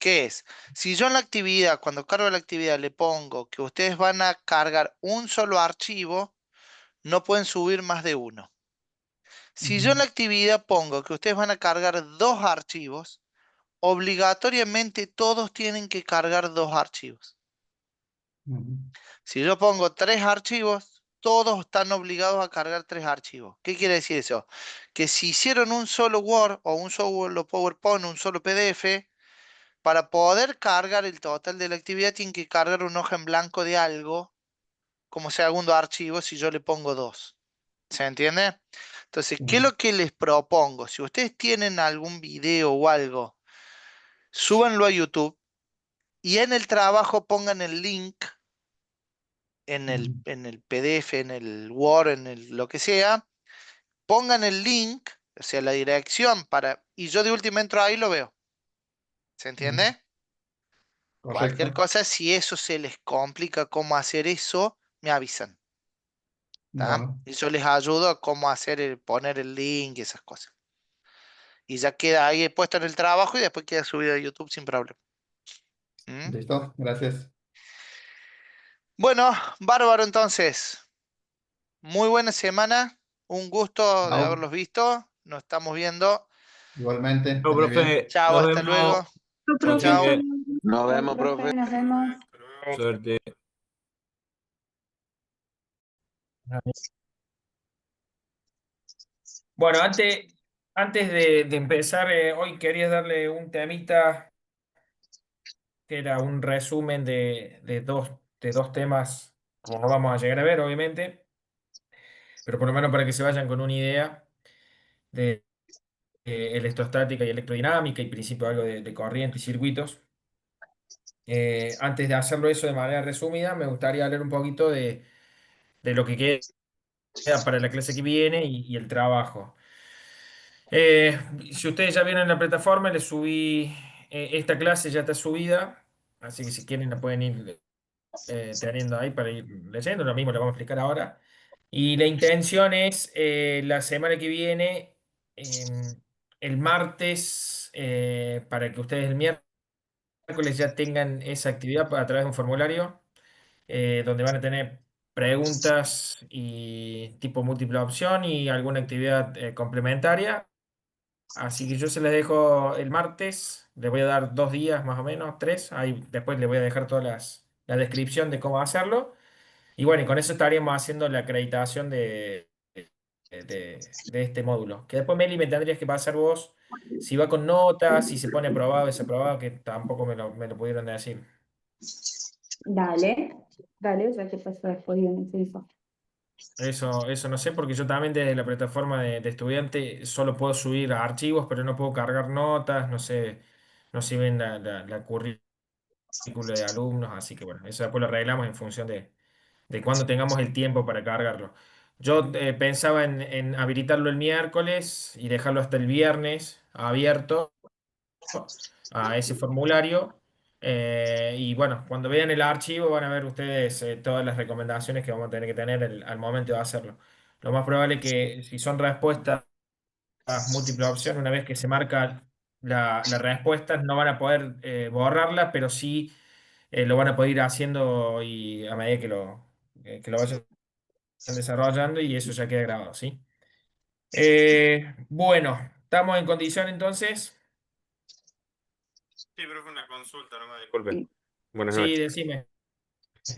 S2: ¿Qué es? Si yo en la actividad, cuando cargo la actividad, le pongo que ustedes van a cargar un solo archivo, no pueden subir más de uno. Si yo en la actividad pongo que ustedes van a cargar dos archivos, obligatoriamente todos tienen que cargar dos archivos. Si yo pongo tres archivos, todos están obligados a cargar tres archivos. ¿Qué quiere decir eso? Que si hicieron un solo Word o un solo PowerPoint, un solo PDF, para poder cargar el total de la actividad, tienen que cargar una hoja en blanco de algo, como segundo archivo, si yo le pongo dos. ¿Se entiende? Entonces, ¿qué es lo que les propongo? Si ustedes tienen algún video o algo, súbanlo a YouTube y en el trabajo pongan el link en el PDF, en el Word, lo que sea, pongan el link, o sea, la dirección y yo de última entro ahí y lo veo. ¿Se entiende? Cualquier
S3: Correcto.
S2: cosa, si eso se les complica cómo hacer eso, me avisan. ¿Tá?
S3: Bueno,
S2: Y yo les ayudo a cómo poner el link y esas cosas. Y ya queda ahí puesto en el trabajo y después queda subido a YouTube sin problema. ¿Mm?
S3: listo, gracias.
S2: Bueno, bárbaro entonces. Muy buena semana. Un gusto de
S3: Chao.
S2: haberlos visto. Nos estamos viendo.
S3: Igualmente, que
S16: Chao,
S3: andes bien.
S16: profe.
S2: Chao,
S16: Nos
S2: hasta luego.
S16: vemos.
S8: Chau,
S16: Chau,
S8: profe, hasta
S2: Chao.
S16: chiques.
S8: luego.
S15: Nos
S9: Chao,
S15: vemos,
S9: profe,
S15: profe.
S9: nos vemos.
S16: Suerte.
S18: Bueno, antes de empezar, hoy quería darle un temita que era un resumen de dos temas que no vamos a llegar a ver, obviamente, pero por lo menos para que se vayan con una idea de electrostática y electrodinámica y principio algo de corriente y circuitos. Antes de hacerlo eso de manera resumida, me gustaría hablar un poquito de lo que queda para la clase que viene y el trabajo. Si ustedes ya vieron la plataforma, les subí, esta clase ya está subida, así que si quieren la pueden ir teniendo ahí para ir leyendo, lo mismo lo vamos a explicar ahora. Y la intención es la semana que viene, el martes, para que ustedes el miércoles ya tengan esa actividad a través de un formulario, donde van a tener preguntas y tipo múltiple opción y alguna actividad complementaria. Así que yo se les dejo el martes, les voy a dar 2 días más o menos, tres, ahí después les voy a dejar toda la descripción de cómo hacerlo. Y bueno, y con eso estaríamos haciendo la acreditación de este módulo. Que después, Meli, me tendrías que pasar vos si va con notas, si se pone aprobado, desaprobado, que tampoco me lo pudieron decir.
S9: Dale, dale, o sea, ¿qué pasó después de eso?
S18: Eso no sé, porque yo también desde la plataforma de estudiante solo puedo subir archivos, pero no puedo cargar notas, no sé, no sirven la currícula de alumnos, así que bueno, eso después lo arreglamos en función de cuando tengamos el tiempo para cargarlo. Yo pensaba en habilitarlo el miércoles y dejarlo hasta el viernes abierto a ese formulario. Y bueno, cuando vean el archivo van a ver ustedes todas las recomendaciones que vamos a tener que tener al momento de hacerlo. Lo más probable es que si son respuestas múltiple opción, una vez que se marca la respuesta, no van a poder borrarla, pero sí lo van a poder ir haciendo y a medida que lo vayan desarrollando y eso ya queda grabado, ¿sí? Bueno, estamos en condición entonces.
S16: Sí, profe, una consulta, no me disculpe.
S9: Sí.
S16: Buenas
S18: Sí,
S16: noches.
S18: decime.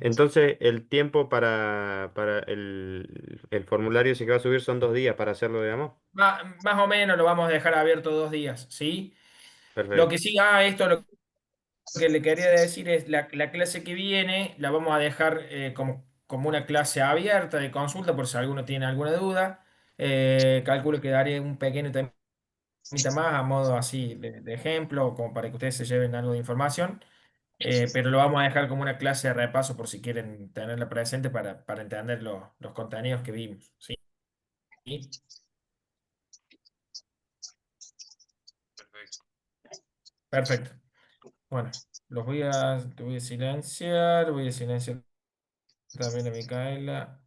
S19: Entonces, el tiempo para el formulario ese que va a subir son 2 días para hacerlo, digamos.
S18: Más o menos lo vamos a dejar abierto 2 días, ¿sí? Lo
S19: Perfecto.
S18: que sí, esto lo que le quería decir es la clase que viene la vamos a dejar como una clase abierta de consulta por si alguno tiene alguna duda. Calculo que daré un pequeño temita más a modo así de ejemplo, como para que ustedes se lleven algo de información. Pero lo vamos a dejar como una clase de repaso por si quieren tenerla presente para entender los contenidos que vimos, ¿sí? Perfecto. Bueno, voy a silenciar también a Micaela.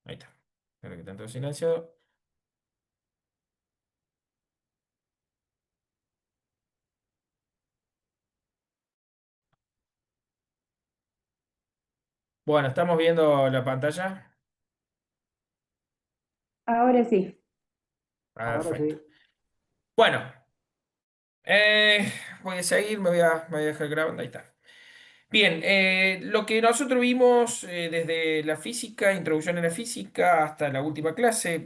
S18: Ahí está. Espero que tanto silenciado. Bueno, estamos viendo la pantalla.
S9: Ahora sí.
S7: Ahora
S18: Perfecto.
S7: sí.
S18: Bueno, voy a seguir, me voy a dejar grabando. Ahí está. Bien, lo que nosotros vimos desde la física, introducción a la física, hasta la última clase,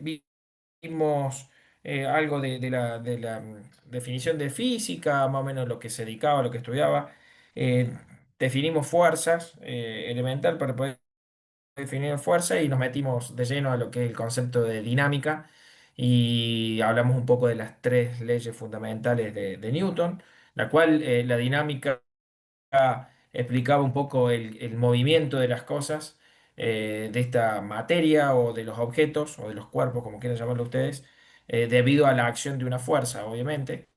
S18: vimos algo de la definición de física, más o menos lo que se dedicaba, lo que estudiaba. Eh, Definimos fuerzas elemental para poder definir fuerza y nos metimos de lleno a lo que es el concepto de dinámica y hablamos un poco de las tres leyes fundamentales de Newton, la cual la dinámica explicaba un poco el movimiento de las cosas, de esta materia o de los objetos o de los cuerpos, como quieran llamarlo ustedes, debido a la acción de una fuerza, obviamente.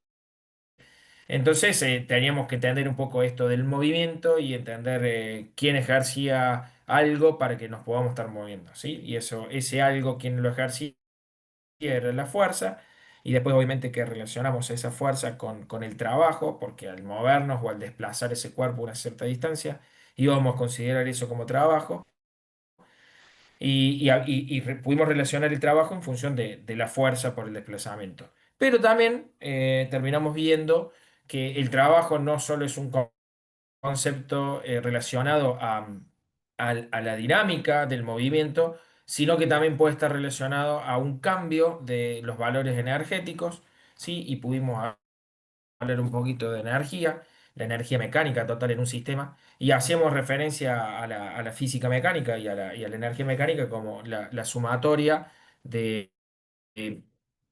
S18: Entonces teníamos que entender un poco esto del movimiento y entender quién ejercía algo para que nos podamos estar moviendo, ¿sí? Y eso, ese algo, quién lo ejercía era la fuerza. Y después obviamente que relacionamos esa fuerza con el trabajo, porque al movernos o al desplazar ese cuerpo a una cierta distancia, íbamos a considerar eso como trabajo. Pudimos relacionar el trabajo en función de la fuerza por el desplazamiento. Pero también terminamos viendo que el trabajo no solo es un concepto relacionado a la dinámica del movimiento, sino que también puede estar relacionado a un cambio de los valores energéticos, ¿sí? Y pudimos hablar un poquito de energía, la energía mecánica total en un sistema, y hacíamos referencia a la física mecánica y a la energía mecánica como la sumatoria de eh,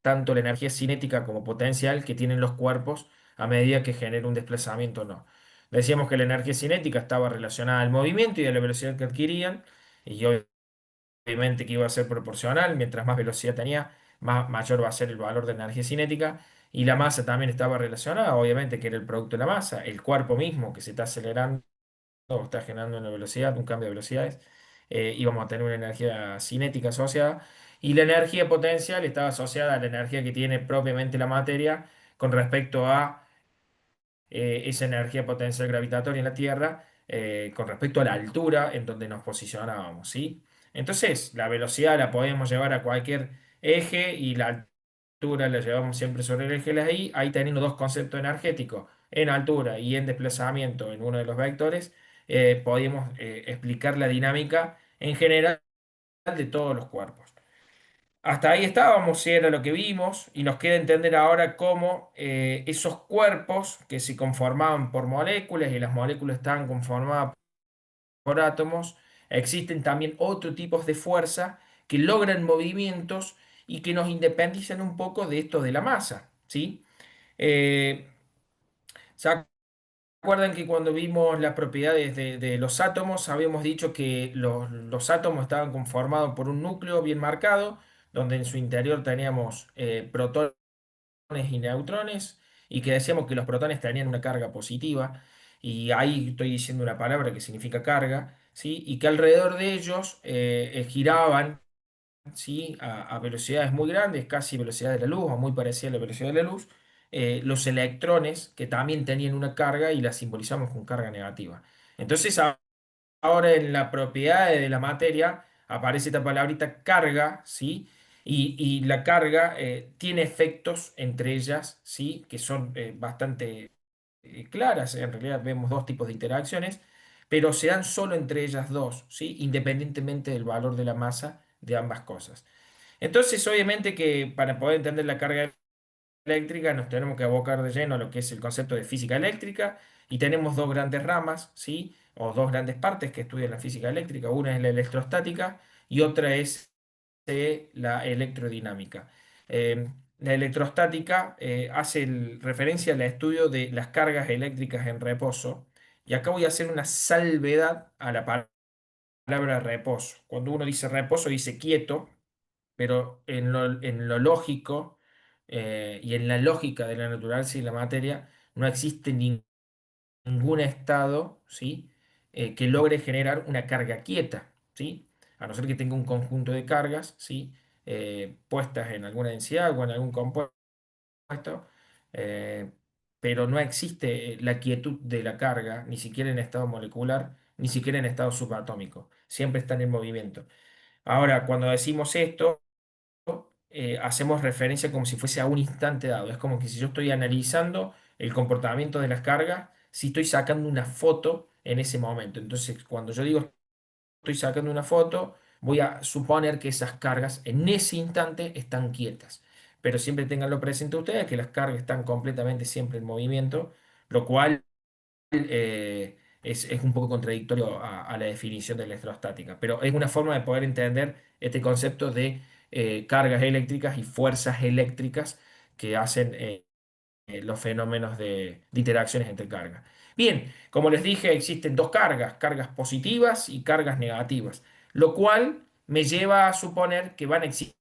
S18: tanto la energía cinética como potencial que tienen los cuerpos a medida que genera un desplazamiento o no. Decíamos que la energía cinética estaba relacionada al movimiento y a la velocidad que adquirían, y obviamente que iba a ser proporcional, mientras más velocidad tenía, mayor va a ser el valor de energía cinética, y la masa también estaba relacionada, obviamente que era el producto de la masa, el cuerpo mismo que se está acelerando o está generando una velocidad, un cambio de velocidades, íbamos a tener una energía cinética asociada, y la energía potencial estaba asociada a la energía que tiene propiamente la materia con respecto a esa energía potencial gravitatoria en la Tierra, con respecto a la altura en donde nos posicionábamos, ¿sí? Entonces, la velocidad la podemos llevar a cualquier eje y la altura la llevamos siempre sobre el eje de la Y, ahí teniendo dos conceptos energéticos, en altura y en desplazamiento en uno de los vectores, podemos explicar la dinámica en general de todos los cuerpos. Hasta ahí estábamos, si era lo que vimos, y nos queda entender ahora cómo esos cuerpos que se conformaban por moléculas y las moléculas estaban conformadas por átomos, existen también otros tipos de fuerza que logran movimientos y que nos independizan un poco de esto de la masa, ¿sí? Eh, ¿Se acuerdan que cuando vimos las propiedades de los átomos, habíamos dicho que los átomos estaban conformados por un núcleo bien marcado, donde en su interior teníamos protones y neutrones, y que decíamos que los protones tenían una carga positiva, y ahí estoy diciendo una palabra que significa carga, ¿sí? Y que alrededor de ellos giraban, ¿sí? A velocidades muy grandes, casi velocidad de la luz, o muy parecida a la velocidad de la luz, los electrones que también tenían una carga y la simbolizamos con carga negativa. Entonces, ahora en la propiedad de la materia aparece esta palabrita carga, ¿sí? Y la carga tiene efectos entre ellas, ¿sí? Que son bastante claras. En realidad vemos dos tipos de interacciones, pero se dan solo entre ellas dos, ¿sí? Independientemente del valor de la masa de ambas cosas. Entonces, obviamente que para poder entender la carga eléctrica nos tenemos que abocar de lleno a lo que es el concepto de física eléctrica y tenemos dos grandes ramas, ¿sí? O dos grandes partes que estudian la física eléctrica. Una es la electrostática y otra es la electrodinámica. La electrostática hace referencia al estudio de las cargas eléctricas en reposo. Y acá voy a hacer una salvedad a la palabra reposo. Cuando uno dice reposo, dice quieto, pero en lo lógico y en la lógica de la naturaleza y la materia, no existe ningún estado, ¿sí? Que logre generar una carga quieta, ¿sí? A no ser que tenga un conjunto de cargas, ¿sí? Puestas en alguna densidad o en algún compuesto, eh, pero no existe la quietud de la carga, ni siquiera en estado molecular, ni siquiera en estado subatómico. Siempre están en movimiento. Ahora, cuando decimos esto, hacemos referencia como si fuese a un instante dado. Es como que si yo estoy analizando el comportamiento de las cargas, si estoy sacando una foto en ese momento. Entonces, cuando yo digo estoy sacando una foto, voy a suponer que esas cargas en ese instante están quietas. Pero siempre tenganlo presente ustedes que las cargas están completamente siempre en movimiento, lo cual es un poco contradictorio a la definición de electrostática, pero es una forma de poder entender este concepto de cargas eléctricas y fuerzas eléctricas que hacen los fenómenos de interacciones entre cargas. Bien, como les dije, existen dos cargas, cargas positivas y cargas negativas, lo cual me lleva a suponer que van a existir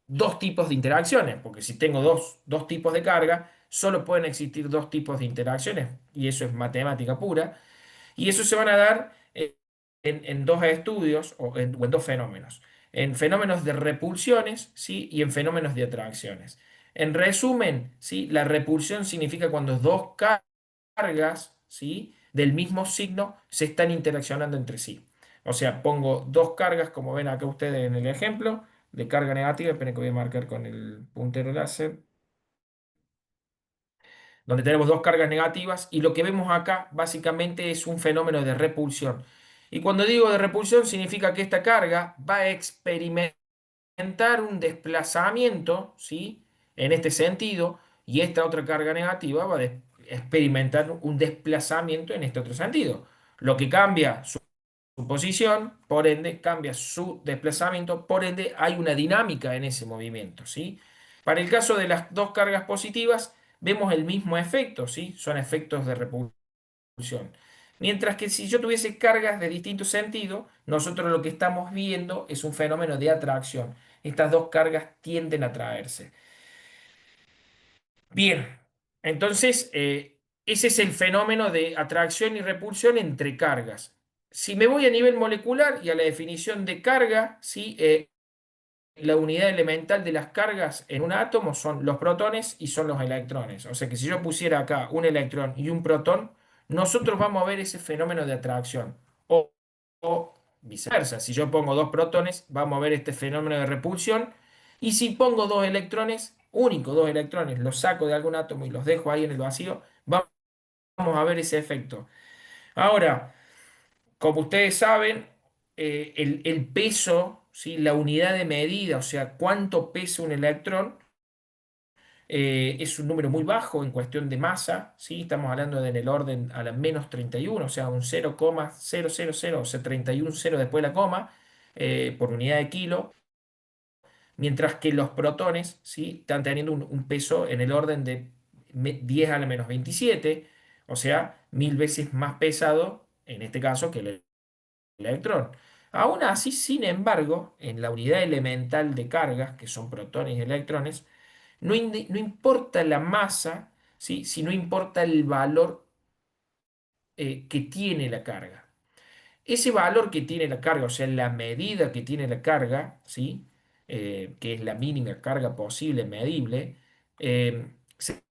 S18: dos tipos de interacciones, porque si tengo dos tipos de carga, solo pueden existir dos tipos de interacciones, y eso es matemática pura, y eso se van a dar en dos estudios o en dos fenómenos, en fenómenos de repulsiones, ¿sí? Y en fenómenos de atracciones. En resumen, ¿sí? La repulsión significa cuando dos cargas, ¿sí? Del mismo signo se están interaccionando entre sí. O sea, pongo dos cargas, como ven acá ustedes en el ejemplo, de carga negativa, esperen que voy a marcar con el puntero láser, donde tenemos dos cargas negativas y lo que vemos acá básicamente es un fenómeno de repulsión. Y cuando digo de repulsión significa que esta carga va a experimentar un desplazamiento, ¿sí? En este sentido, y esta otra carga negativa va a experimentar un desplazamiento en este otro sentido. Lo que cambia su posición, por ende cambia su desplazamiento, por ende hay una dinámica en ese movimiento, ¿sí? Para el caso de las dos cargas positivas, vemos el mismo efecto, ¿sí? Son efectos de repulsión. Mientras que si yo tuviese cargas de distinto sentido, nosotros lo que estamos viendo es un fenómeno de atracción. Estas dos cargas tienden a atraerse. Bien, entonces ese es el fenómeno de atracción y repulsión entre cargas. Si me voy a nivel molecular y a la definición de carga, ¿sí? La unidad elemental de las cargas en un átomo son los protones y son los electrones. O sea que si yo pusiera acá un electrón y un protón, nosotros vamos a ver ese fenómeno de atracción. O viceversa, si yo pongo dos protones, vamos a ver este fenómeno de repulsión. Y si pongo dos electrones, únicos dos electrones, los saco de algún átomo y los dejo ahí en el vacío, vamos a ver ese efecto. Ahora, como ustedes saben, el peso, ¿sí? La unidad de medida, o sea, cuánto pesa un electrón, es un número muy bajo en cuestión de masa, ¿sí? Estamos hablando de en el orden a la menos 31, o sea, un 0,000, o sea, 31 cero después de la coma, por unidad de kilo, mientras que los protones, ¿sí? Están teniendo un peso en el orden de 10 a la menos 27, o sea, 1000 veces más pesado, en este caso, que el electrón. Aún así, sin embargo, en la unidad elemental de cargas, que son protones y electrones, no importa la masa, ¿sí? Sino importa el valor que tiene la carga. Ese valor que tiene la carga, o sea, la medida que tiene la carga, ¿sí? Que es la mínima carga posible medible, se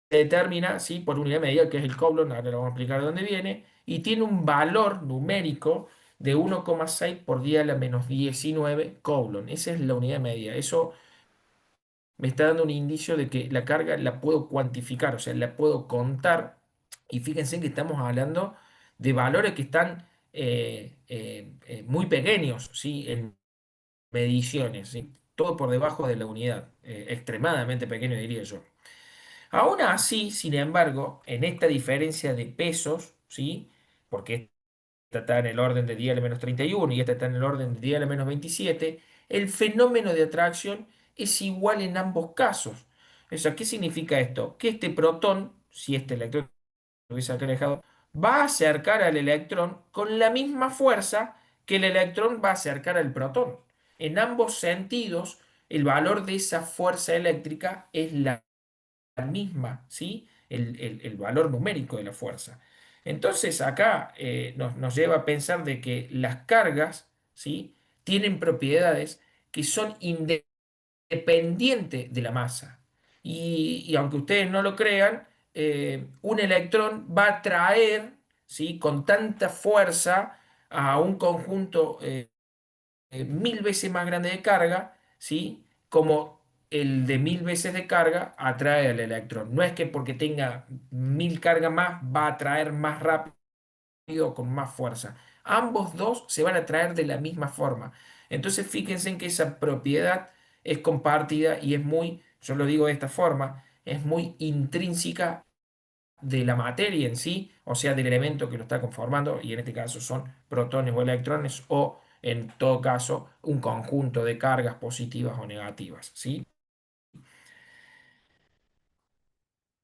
S18: determina, ¿sí? Por unidad de medida, que es el Coulomb, ahora lo vamos a explicar de dónde viene, y tiene un valor numérico de 1,6 por 10 a la menos 19 Coulomb. Esa es la unidad de medida. Eso me está dando un indicio de que la carga la puedo cuantificar, o sea, la puedo contar. Y fíjense que estamos hablando de valores que están muy pequeños, ¿sí? En mediciones, ¿sí? Todo por debajo de la unidad, extremadamente pequeño diría yo. Aún así, sin embargo, en esta diferencia de pesos, ¿sí? Porque esta está en el orden de 10 a la menos 31 y esta está en el orden de 10 a la menos 27, el fenómeno de atracción es igual en ambos casos. O sea, ¿qué significa esto? Que este protón, si este electrón lo hubiese alejado, va a acercar al electrón con la misma fuerza que el electrón va a acercar al protón. En ambos sentidos, el valor de esa fuerza eléctrica es la misma, ¿sí? El valor numérico de la fuerza. Entonces, acá nos lleva a pensar de que las cargas, ¿sí? Tienen propiedades que son independientes de la masa. Y aunque ustedes no lo crean, un electrón va a atraer, ¿sí? Con tanta fuerza a un conjunto 1000 veces más grande de carga, ¿sí? Como el de 1000 veces de carga atrae al electrón. No es que porque tenga 1000 cargas más va a atraer más rápido o con más fuerza. Ambos dos se van a atraer de la misma forma. Entonces fíjense en que esa propiedad es compartida y es muy, yo lo digo de esta forma, es muy intrínseca de la materia en sí, o sea, del elemento que lo está conformando, y en este caso son protones o electrones, o en todo caso un conjunto de cargas positivas o negativas, ¿sí?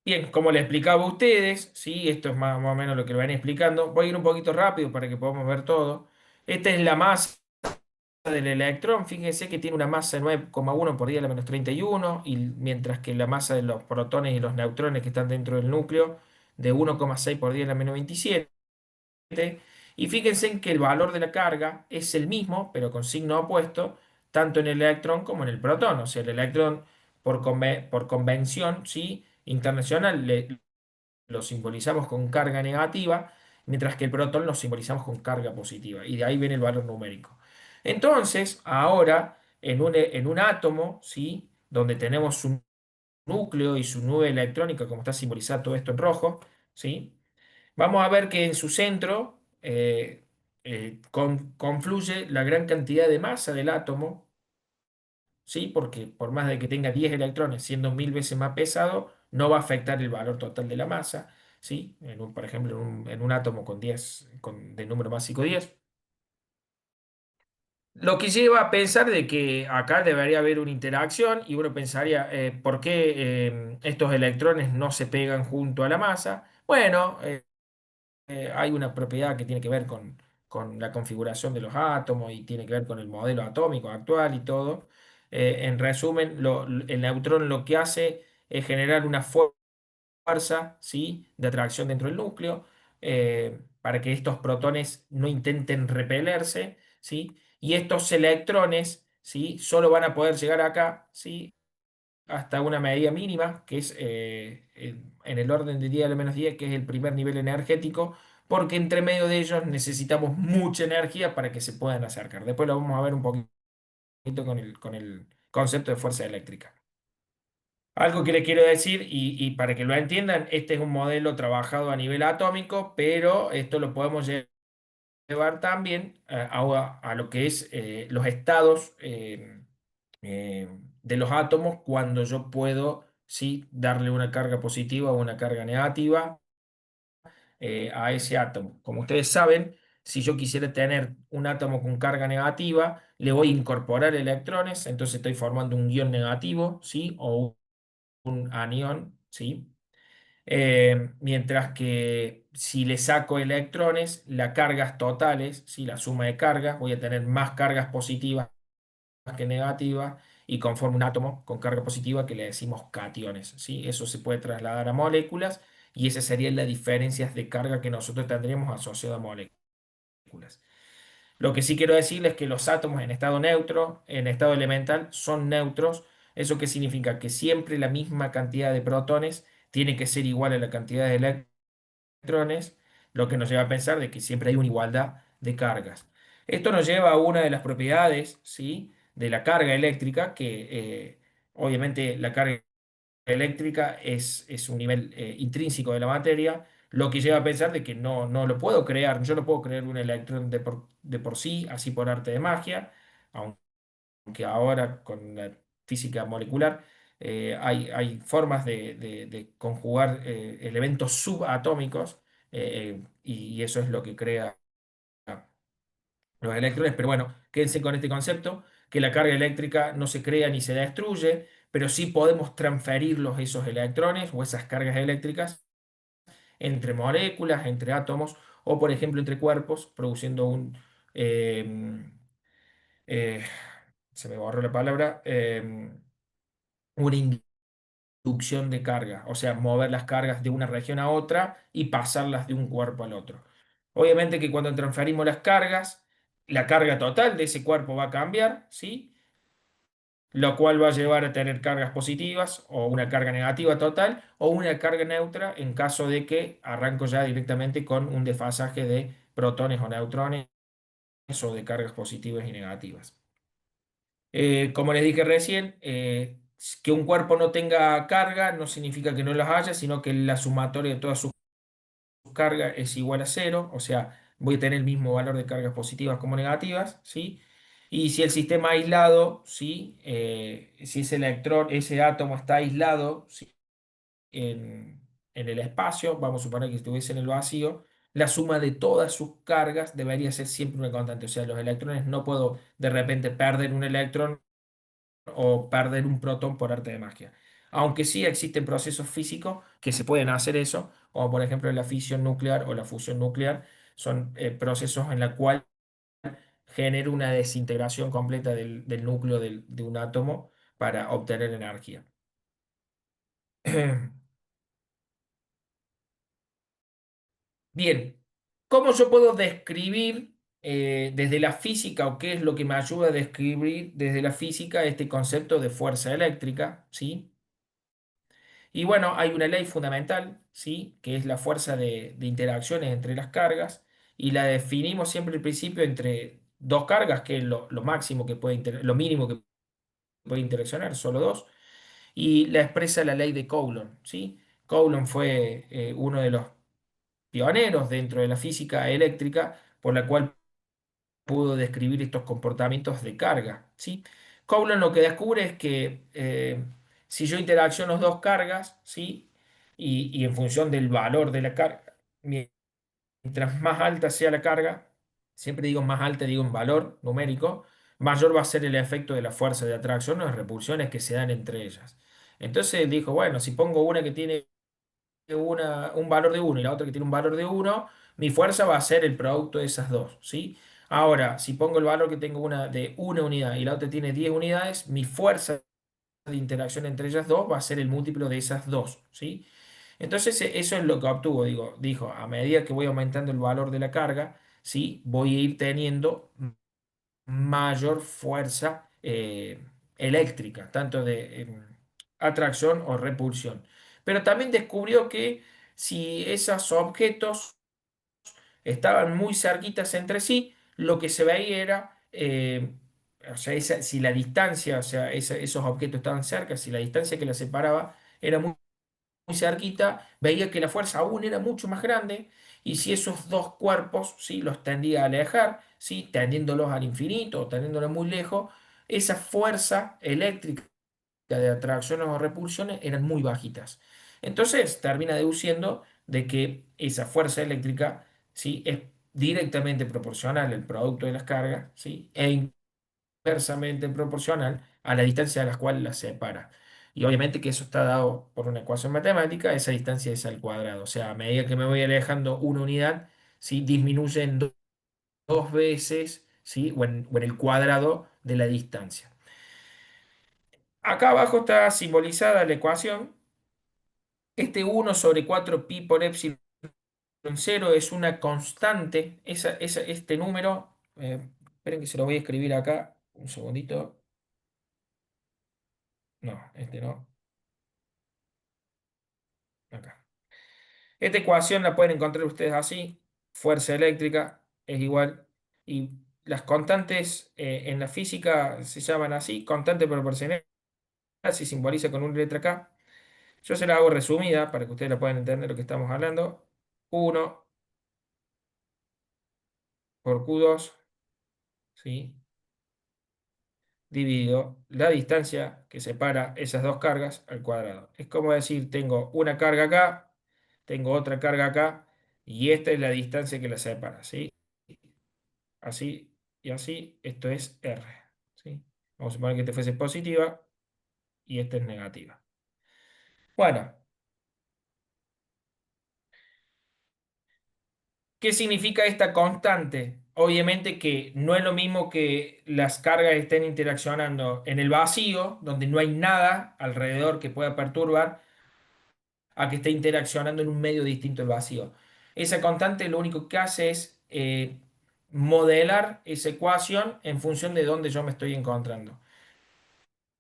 S18: Bien, como le explicaba a ustedes, ¿sí? Esto es más o menos lo que lo van explicando. Voy a ir un poquito rápido para que podamos ver todo. Esta es la masa del electrón. Fíjense que tiene una masa de 9,1 por 10 a la menos 31, y mientras que la masa de los protones y los neutrones que están dentro del núcleo de 1,6 por 10 a la menos 27. Y fíjense en que el valor de la carga es el mismo, pero con signo opuesto, tanto en el electrón como en el protón. O sea, el electrón, por convención, ¿sí? Internacional, lo simbolizamos con carga negativa, mientras que el protón lo simbolizamos con carga positiva. Y de ahí viene el valor numérico. Entonces, ahora, en un átomo, ¿sí? Donde tenemos su núcleo y su nube electrónica, como está simbolizado todo esto en rojo, ¿sí? Vamos a ver que en su centro confluye la gran cantidad de masa del átomo, ¿sí? Porque por más de que tenga 10 electrones, siendo 1000 veces más pesado, no va a afectar el valor total de la masa, ¿sí? Por ejemplo, en un átomo con 10, de número másico 10. Lo que lleva a pensar de que acá debería haber una interacción y uno pensaría, ¿por qué estos electrones no se pegan junto a la masa? Bueno, hay una propiedad que tiene que ver con la configuración de los átomos y tiene que ver con el modelo atómico actual y todo. En resumen, el neutrón lo que hace es generar una fuerza, ¿sí? De atracción dentro del núcleo, para que estos protones no intenten repelerse, ¿sí? Y estos electrones, ¿sí? Solo van a poder llegar acá, ¿sí? Hasta una medida mínima, que es en el orden de 10 a la menos 10, que es el primer nivel energético, porque entre medio de ellos necesitamos mucha energía para que se puedan acercar. Después lo vamos a ver un poquito con el concepto de fuerza eléctrica. Algo que le quiero decir, y para que lo entiendan, este es un modelo trabajado a nivel atómico, pero esto lo podemos llevar también a lo que es los estados de los átomos cuando yo puedo, sí, darle una carga positiva o una carga negativa a ese átomo. Como ustedes saben, si yo quisiera tener un átomo con carga negativa, le voy a incorporar electrones, entonces estoy formando un ion negativo, ¿sí? O un anión, ¿sí? Mientras que si le saco electrones, las cargas totales, ¿sí? La suma de cargas, voy a tener más cargas positivas que negativas y conforma un átomo con carga positiva que le decimos cationes, ¿sí? Eso se puede trasladar a moléculas y esas serían las diferencias de carga que nosotros tendríamos asociadas a moléculas. Lo que sí quiero decirles es que los átomos en estado neutro, en estado elemental, son neutros. ¿Eso qué significa? Que siempre la misma cantidad de protones tiene que ser igual a la cantidad de electrones, lo que nos lleva a pensar de que siempre hay una igualdad de cargas. Esto nos lleva a una de las propiedades, ¿sí? De la carga eléctrica, que obviamente la carga eléctrica es un nivel intrínseco de la materia, Lo que lleva a pensar de que no lo puedo crear, yo no puedo crear un electrón de por sí, así por arte de magia, aunque ahora con la física molecular hay formas de conjugar elementos subatómicos y eso es lo que crea los electrones. Pero bueno, quédense con este concepto, que la carga eléctrica no se crea ni se destruye, pero sí podemos transferirlos esos electrones o esas cargas eléctricas entre moléculas, entre átomos o por ejemplo entre cuerpos, produciendo eh, eh, se me borró la palabra, una inducción de carga, o sea, mover las cargas de una región a otra y pasarlas de un cuerpo al otro. Obviamente que cuando transferimos las cargas, la carga total de ese cuerpo va a cambiar, ¿sí? Lo cual va a llevar a tener cargas positivas o una carga negativa total o una carga neutra en caso de que arranco ya directamente con un desfasaje de protones o neutrones o de cargas positivas y negativas. Como les dije recién, que un cuerpo no tenga carga no significa que no las haya, sino que la sumatoria de todas sus cargas es igual a cero, o sea, voy a tener el mismo valor de cargas positivas como negativas, ¿sí? Y si el sistema aislado, ¿sí? Si ese electrón, ese átomo está aislado, ¿sí? en el espacio, vamos a suponer que estuviese en el vacío, la suma de todas sus cargas debería ser siempre una constante. O sea, los electrones no puedo de repente perder un electrón o perder un protón por arte de magia. Aunque sí existen procesos físicos que se pueden hacer eso, como por ejemplo la fisión nuclear o la fusión nuclear, son procesos en la cual genera una desintegración completa del núcleo de un átomo para obtener energía. Bien, ¿cómo yo puedo describir desde la física o qué es lo que me ayuda a describir desde la física este concepto de fuerza eléctrica? ¿Sí? Y bueno, hay una ley fundamental, ¿sí? Que es la fuerza de interacciones entre las cargas y la definimos siempre al principio entre dos cargas, que es lo máximo que puede lo mínimo que puede interaccionar, solo dos, y la expresa la ley de Coulomb, ¿sí? Coulomb fue uno de los pioneros dentro de la física eléctrica, por la cual pudo describir estos comportamientos de carga, ¿sí? Coulomb lo que descubre es que si yo interacciono dos cargas, ¿sí? Y en función del valor de la carga, mientras más alta sea la carga, siempre digo más alta, digo en valor numérico, mayor va a ser el efecto de la fuerza de atracción o de repulsiones que se dan entre ellas. Entonces dijo, bueno, si pongo una que tiene un valor de uno y la otra que tiene un valor de uno, mi fuerza va a ser el producto de esas dos, ¿sí? Ahora, si pongo el valor que tengo una de una unidad y la otra tiene 10 unidades, mi fuerza de interacción entre ellas dos va a ser el múltiplo de esas dos, ¿sí? Entonces, eso es lo que obtuvo, dijo, a medida que voy aumentando el valor de la carga, ¿sí? Voy a ir teniendo mayor fuerza eléctrica, tanto de atracción o repulsión. Pero también descubrió que si esos objetos estaban muy cerquitas entre sí, lo que se veía era, o sea, si la distancia, o sea, esos objetos estaban cerca, si la distancia que las separaba era muy cerquita, veía que la fuerza aún era mucho más grande, y si esos dos cuerpos, ¿sí? Los tendía a alejar, ¿sí? Tendiéndolos al infinito o tendiéndolos muy lejos, esa fuerza eléctrica de atracciones o repulsiones eran muy bajitas. Entonces termina deduciendo de que esa fuerza eléctrica, ¿sí? Es directamente proporcional al producto de las cargas, ¿sí? E inversamente proporcional a la distancia a la cual las separa. Y obviamente que eso está dado por una ecuación matemática, esa distancia es al cuadrado. O sea, a medida que me voy alejando una unidad, ¿sí? Disminuye en dos veces, ¿sí? O en el cuadrado de la distancia. Acá abajo está simbolizada la ecuación. Este 1/4 pi por epsilon cero es una constante. Este número, esperen que se lo voy a escribir acá, un segundito. No, este no. Acá. Esta ecuación la pueden encontrar ustedes así. Fuerza eléctrica es igual. Y las constantes en la física se llaman así. Constante proporcional se simboliza con una letra K. Yo se la hago resumida para que ustedes la puedan entender lo que estamos hablando. 1 por Q2, ¿sí? Dividido la distancia que separa esas dos cargas al cuadrado. Es como decir, tengo una carga acá, tengo otra carga acá, y esta es la distancia que la separa, ¿sí? Así y así, esto es R, ¿sí? Vamos a suponer que esta fuese positiva y esta es negativa. Bueno, ¿qué significa esta constante? Obviamente que no es lo mismo que las cargas estén interaccionando en el vacío, donde no hay nada alrededor que pueda perturbar, a que esté interaccionando en un medio distinto al vacío. Esa constante lo único que hace es modelar esa ecuación en función de dónde yo me estoy encontrando.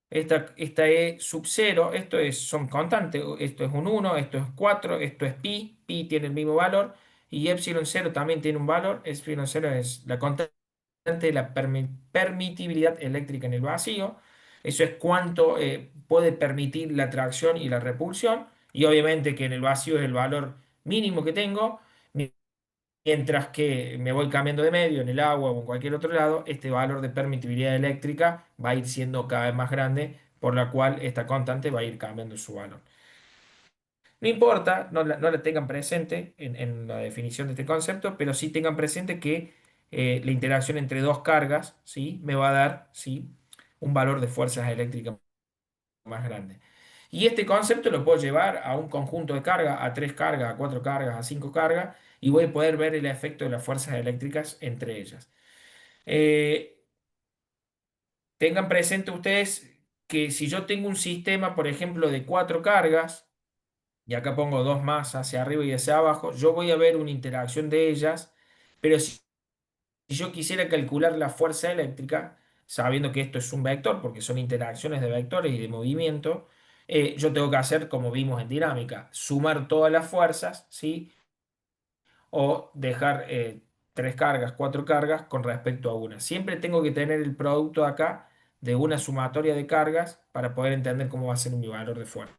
S18: Esta E sub 0, son constantes, esto es un 1, esto es 4, esto es pi tiene el mismo valor, y epsilon 0 también tiene un valor, epsilon 0 es la constante de la permitibilidad eléctrica en el vacío, eso es cuánto puede permitir la atracción y la repulsión, y obviamente que en el vacío es el valor mínimo que tengo, mientras que me voy cambiando de medio en el agua o en cualquier otro lado, este valor de permitibilidad eléctrica va a ir siendo cada vez más grande, por la cual esta constante va a ir cambiando su valor. No importa, no la tengan presente en la definición de este concepto, pero sí tengan presente que la interacción entre dos cargas, ¿sí? Me va a dar, ¿sí? Un valor de fuerzas eléctricas más grande. Y este concepto lo puedo llevar a un conjunto de carga, a tres cargas, a cuatro cargas, a cinco cargas, y voy a poder ver el efecto de las fuerzas eléctricas entre ellas. Eh, Tengan presente ustedes que si yo tengo un sistema, por ejemplo, de cuatro cargas, y acá pongo dos más hacia arriba y hacia abajo, yo voy a ver una interacción de ellas, pero si yo quisiera calcular la fuerza eléctrica, sabiendo que esto es un vector, porque son interacciones de vectores y de movimiento, yo tengo que hacer como vimos en dinámica, sumar todas las fuerzas, ¿sí? O dejar tres cargas, cuatro cargas con respecto a una. Siempre tengo que tener el producto acá de una sumatoria de cargas para poder entender cómo va a ser mi valor de fuerza.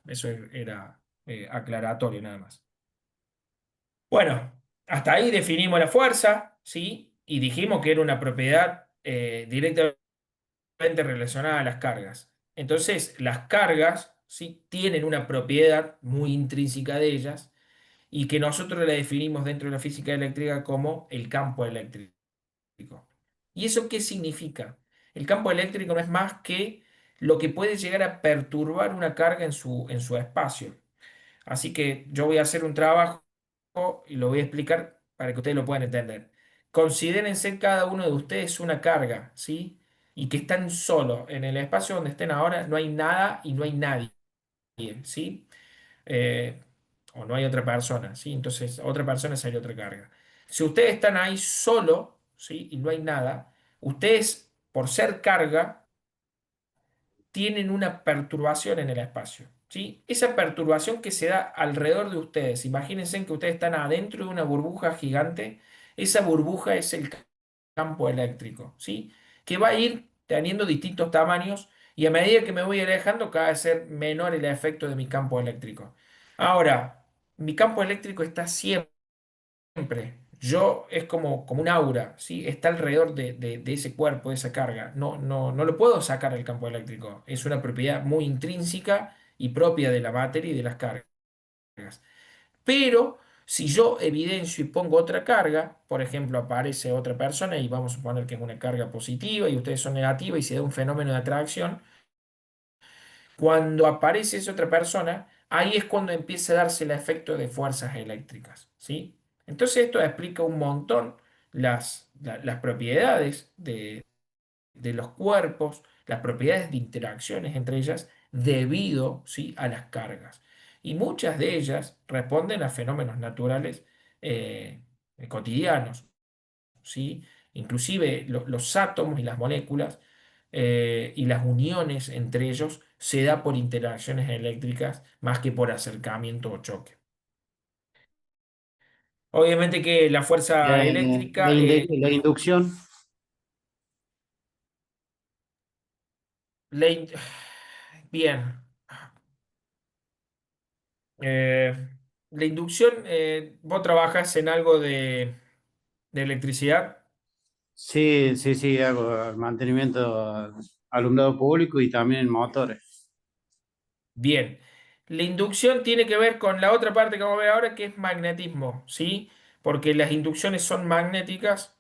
S18: Eso era aclaratorio nada más. Bueno, hasta ahí definimos la fuerza, ¿sí? Y dijimos que era una propiedad directamente relacionada a las cargas. Entonces, las cargas, ¿sí? Tienen una propiedad muy intrínseca de ellas y que nosotros la definimos dentro de la física eléctrica como el campo eléctrico. ¿Y eso qué significa? El campo eléctrico no es más que lo que puede llegar a perturbar una carga en su espacio. Así que yo voy a hacer un trabajo y lo voy a explicar para que ustedes lo puedan entender. Considérense cada uno de ustedes una carga, ¿sí? Y que están solo en el espacio donde estén ahora, no hay nada y no hay nadie, ¿sí? Eh, o no hay otra persona, ¿sí? Entonces, otra persona sería otra carga. Si ustedes están ahí solo, ¿sí? Y no hay nada, ustedes, por ser carga, tienen una perturbación en el espacio, ¿sí? Esa perturbación que se da alrededor de ustedes, imagínense que ustedes están adentro de una burbuja gigante, esa burbuja es el campo eléctrico, ¿sí? Que va a ir teniendo distintos tamaños y a medida que me voy alejando, cada vez ser menor el efecto de mi campo eléctrico. Ahora, mi campo eléctrico está siempre. Yo es como un aura, ¿sí? Está alrededor de ese cuerpo, de esa carga. No lo puedo sacar del campo eléctrico. Es una propiedad muy intrínseca y propia de la materia y de las cargas. Pero si yo evidencio y pongo otra carga, por ejemplo, aparece otra persona y vamos a suponer que es una carga positiva y ustedes son negativas y se da un fenómeno de atracción, cuando aparece esa otra persona, ahí es cuando empieza a darse el efecto de fuerzas eléctricas, ¿sí? Entonces esto explica un montón las propiedades de los cuerpos, las propiedades de interacciones entre ellas debido, ¿sí? A las cargas. Y muchas de ellas responden a fenómenos naturales eh, cotidianos, ¿sí? Inclusive los átomos y las moléculas y las uniones entre ellos se da por interacciones eléctricas más que por acercamiento o choque. Obviamente que la fuerza eléctrica,
S4: La inducción.
S18: la in- bien, eh, la inducción, vos trabajas en algo de electricidad.
S4: Sí, sí, sí, hago mantenimiento alumbrado público y también en motores.
S18: Bien. La inducción tiene que ver con la otra parte que vamos a ver ahora, que es magnetismo, ¿sí? Porque las inducciones son magnéticas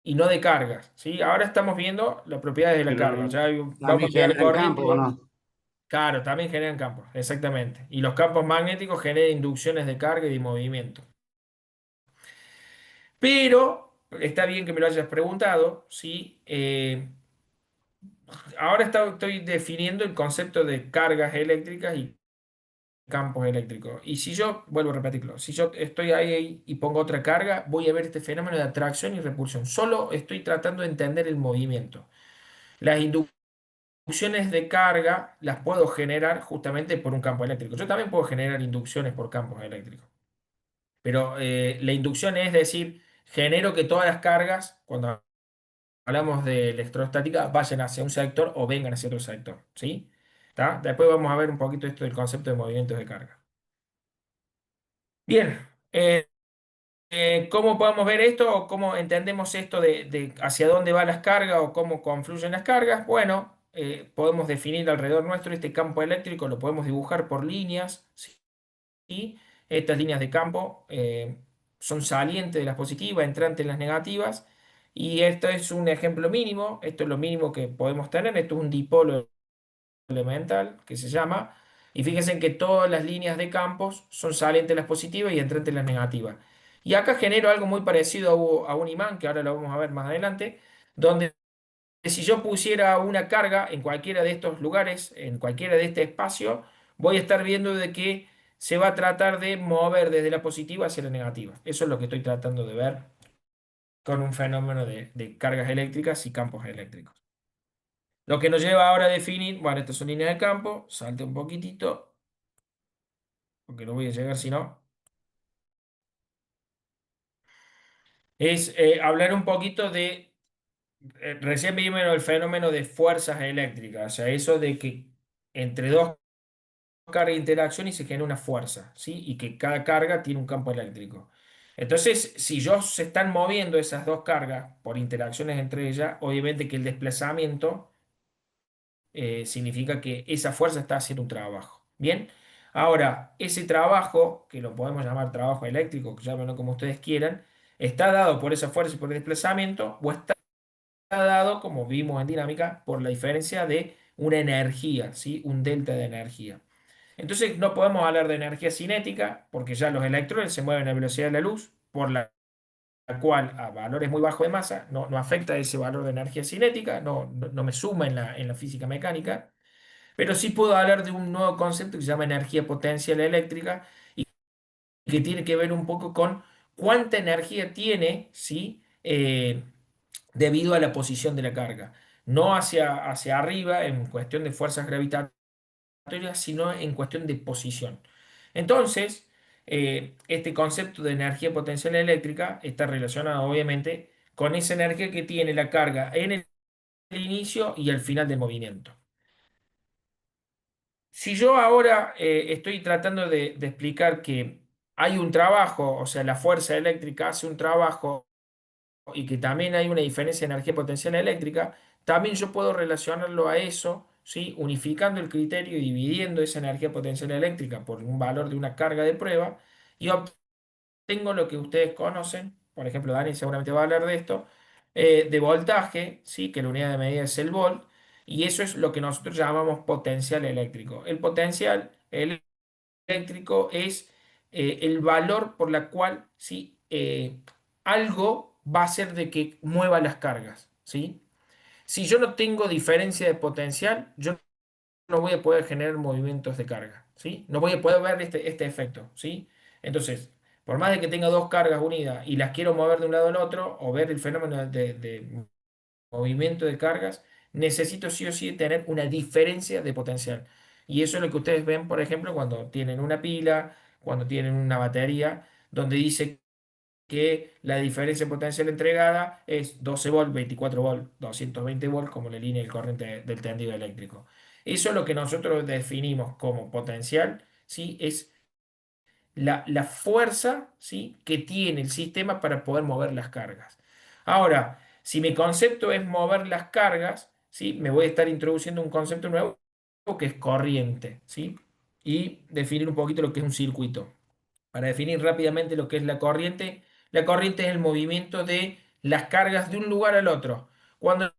S18: y no de cargas, ¿sí? Ahora estamos viendo las propiedades de la carga.
S4: Pero
S18: Ya vamos a
S4: también
S18: enviar
S4: generan
S18: corriente
S4: campo,
S18: y
S4: ¿o no?
S18: claro, también generan campos, exactamente. Y los campos magnéticos generan inducciones de carga y de movimiento. Pero está bien que me lo hayas preguntado, ¿sí? Ahora estoy definiendo el concepto de cargas eléctricas y campos eléctricos. Y si yo, vuelvo a repetirlo, si yo estoy ahí y pongo otra carga, voy a ver este fenómeno de atracción y repulsión. Solo estoy tratando de entender el movimiento. Las inducciones de carga las puedo generar justamente por un campo eléctrico. Yo también puedo generar inducciones por campos eléctricos. Pero la inducción es decir, genero que todas las cargas, cuando hablamos de electrostática, vayan hacia un sector o vengan hacia otro sector. ¿Sí? ¿Está? Después vamos a ver un poquito esto del concepto de movimientos de carga. Bien. ¿Cómo podemos ver esto o cómo entendemos esto de hacia dónde van las cargas o cómo confluyen las cargas? Bueno, podemos definir alrededor nuestro este campo eléctrico, lo podemos dibujar por líneas, ¿sí? Estas líneas de campo son salientes de las positivas, entrantes de las negativas, y esto es un ejemplo mínimo, esto es lo mínimo que podemos tener, esto es un dipolo elemental que se llama, y fíjense en que todas las líneas de campos son salientes las positivas y entrantes las negativas. Y acá genero algo muy parecido a un imán, que ahora lo vamos a ver más adelante, donde si yo pusiera una carga en cualquiera de estos lugares, en cualquiera de este espacio, voy a estar viendo de que se va a tratar de mover desde la positiva hacia la negativa. Eso es lo que estoy tratando de ver con un fenómeno de cargas eléctricas y campos eléctricos. Lo que nos lleva ahora a definir, bueno, estas son líneas de campo, salte un poquitito, porque no voy a llegar si no, es hablar un poquito de, recién vimos el fenómeno de fuerzas eléctricas, o sea, eso de que entre dos cargas de interacción y se genera una fuerza, ¿sí? Y que cada carga tiene un campo eléctrico. Entonces, si yo se están moviendo esas dos cargas por interacciones entre ellas, obviamente que el desplazamiento significa que esa fuerza está haciendo un trabajo. Bien, ahora, ese trabajo, que lo podemos llamar trabajo eléctrico, que llámenlo como ustedes quieran, está dado por esa fuerza y por el desplazamiento, o está dado, como vimos en dinámica, por la diferencia de una energía, ¿sí? Un delta de energía. Entonces, no podemos hablar de energía cinética, porque ya los electrones se mueven a la velocidad de la luz, por la cual a valores muy bajos de masa no afecta ese valor de energía cinética, no me suma en la física mecánica, pero sí puedo hablar de un nuevo concepto que se llama energía potencial eléctrica y que tiene que ver un poco con cuánta energía tiene, ¿sí? Debido a la posición de la carga. No hacia arriba en cuestión de fuerzas gravitatorias, sino en cuestión de posición. Entonces, este concepto de energía potencial eléctrica está relacionado obviamente con esa energía que tiene la carga en el inicio y el final del movimiento. Si yo ahora estoy tratando de explicar que hay un trabajo, o sea, la fuerza eléctrica hace un trabajo y que también hay una diferencia de energía potencial eléctrica, también yo puedo relacionarlo a eso, ¿sí? Unificando el criterio y dividiendo esa energía potencial eléctrica por un valor de una carga de prueba y obtengo lo que ustedes conocen, por ejemplo, Dani seguramente va a hablar de esto, de voltaje, ¿sí? Que la unidad de medida es el volt, y eso es lo que nosotros llamamos potencial eléctrico. El potencial eléctrico es el valor por la cual, ¿sí? Algo va a hacer de que mueva las cargas, ¿sí? Si yo no tengo diferencia de potencial, yo no voy a poder generar movimientos de carga, ¿sí? No voy a poder ver este efecto, ¿sí? Entonces, por más de que tenga dos cargas unidas y las quiero mover de un lado al otro o ver el fenómeno de movimiento de cargas, necesito sí o sí tener una diferencia de potencial. Y eso es lo que ustedes ven, por ejemplo, cuando tienen una pila, cuando tienen una batería, donde dice que la diferencia potencial entregada es 12 volt, 24 volt, 220 volt, como la línea de corriente del tendido eléctrico. Eso es lo que nosotros definimos como potencial, ¿sí? Es la fuerza, ¿sí?, que tiene el sistema para poder mover las cargas. Ahora, si mi concepto es mover las cargas, ¿sí?, me voy a estar introduciendo un concepto nuevo que es corriente, ¿sí? Y definir un poquito lo que es un circuito. Para definir rápidamente lo que es la corriente es el movimiento de las cargas de un lugar al otro. Cuando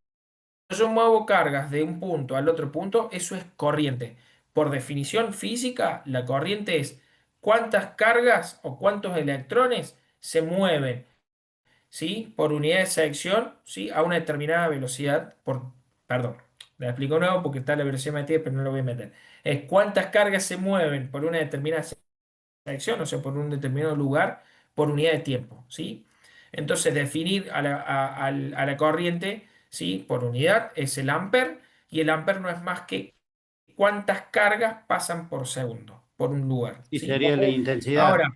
S18: yo muevo cargas de un punto al otro punto, eso es corriente. Por definición física, la corriente es cuántas cargas o cuántos electrones se mueven, ¿sí?, por unidad de sección, ¿sí?, a una determinada velocidad. Perdón, la explico de nuevo porque está la velocidad metida, pero no lo voy a meter. Es cuántas cargas se mueven por una determinada sección, o sea, por un determinado lugar, por unidad de tiempo, ¿sí? Entonces, definir a la corriente, ¿sí?, por unidad es el amper, y el amper no es más que cuántas cargas pasan por segundo, por un lugar,
S4: Y
S18: ¿sí?
S4: sería la intensidad.
S18: Ahora,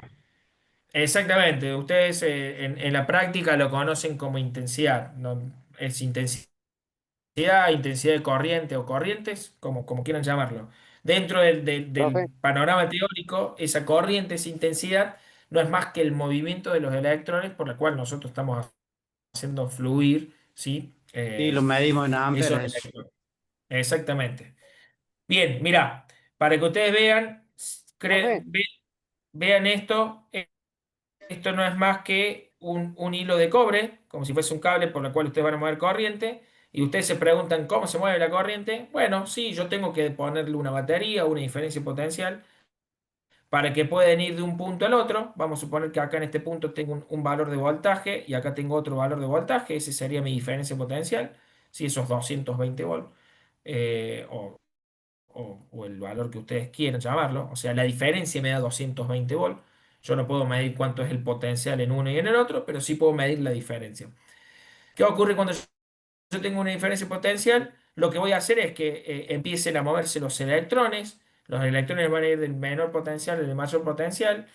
S18: exactamente, ustedes en la práctica lo conocen como intensidad, ¿no? Es intensidad de corriente o corrientes, como quieran llamarlo. Dentro del
S10: Profe,
S18: panorama teórico, esa corriente, esa intensidad, no es más que el movimiento de los electrones por la cual nosotros estamos haciendo fluir, ¿sí?,
S4: Sí, lo medimos en
S18: esos
S4: amperes.
S18: electrones. Exactamente. Bien, mira, para que ustedes vean,
S10: profe,
S18: vean esto. Esto no es más que un hilo de cobre, como si fuese un cable por el cual ustedes van a mover corriente, y ustedes se preguntan cómo se mueve la corriente. Bueno, sí, yo tengo que ponerle una batería, una diferencia potencial, para que puedan ir de un punto al otro. Vamos a suponer que acá en este punto tengo un valor de voltaje y acá tengo otro valor de voltaje. Ese sería mi diferencia potencial, si esos 220 volts, o el valor que ustedes quieran llamarlo. O sea, la diferencia me da 220 volts. Yo no puedo medir cuánto es el potencial en uno y en el otro, pero sí puedo medir la diferencia. ¿Qué ocurre cuando yo tengo una diferencia potencial? Lo que voy a hacer es que empiecen a moverse los electrones. Los electrones van a ir del menor potencial al mayor potencial,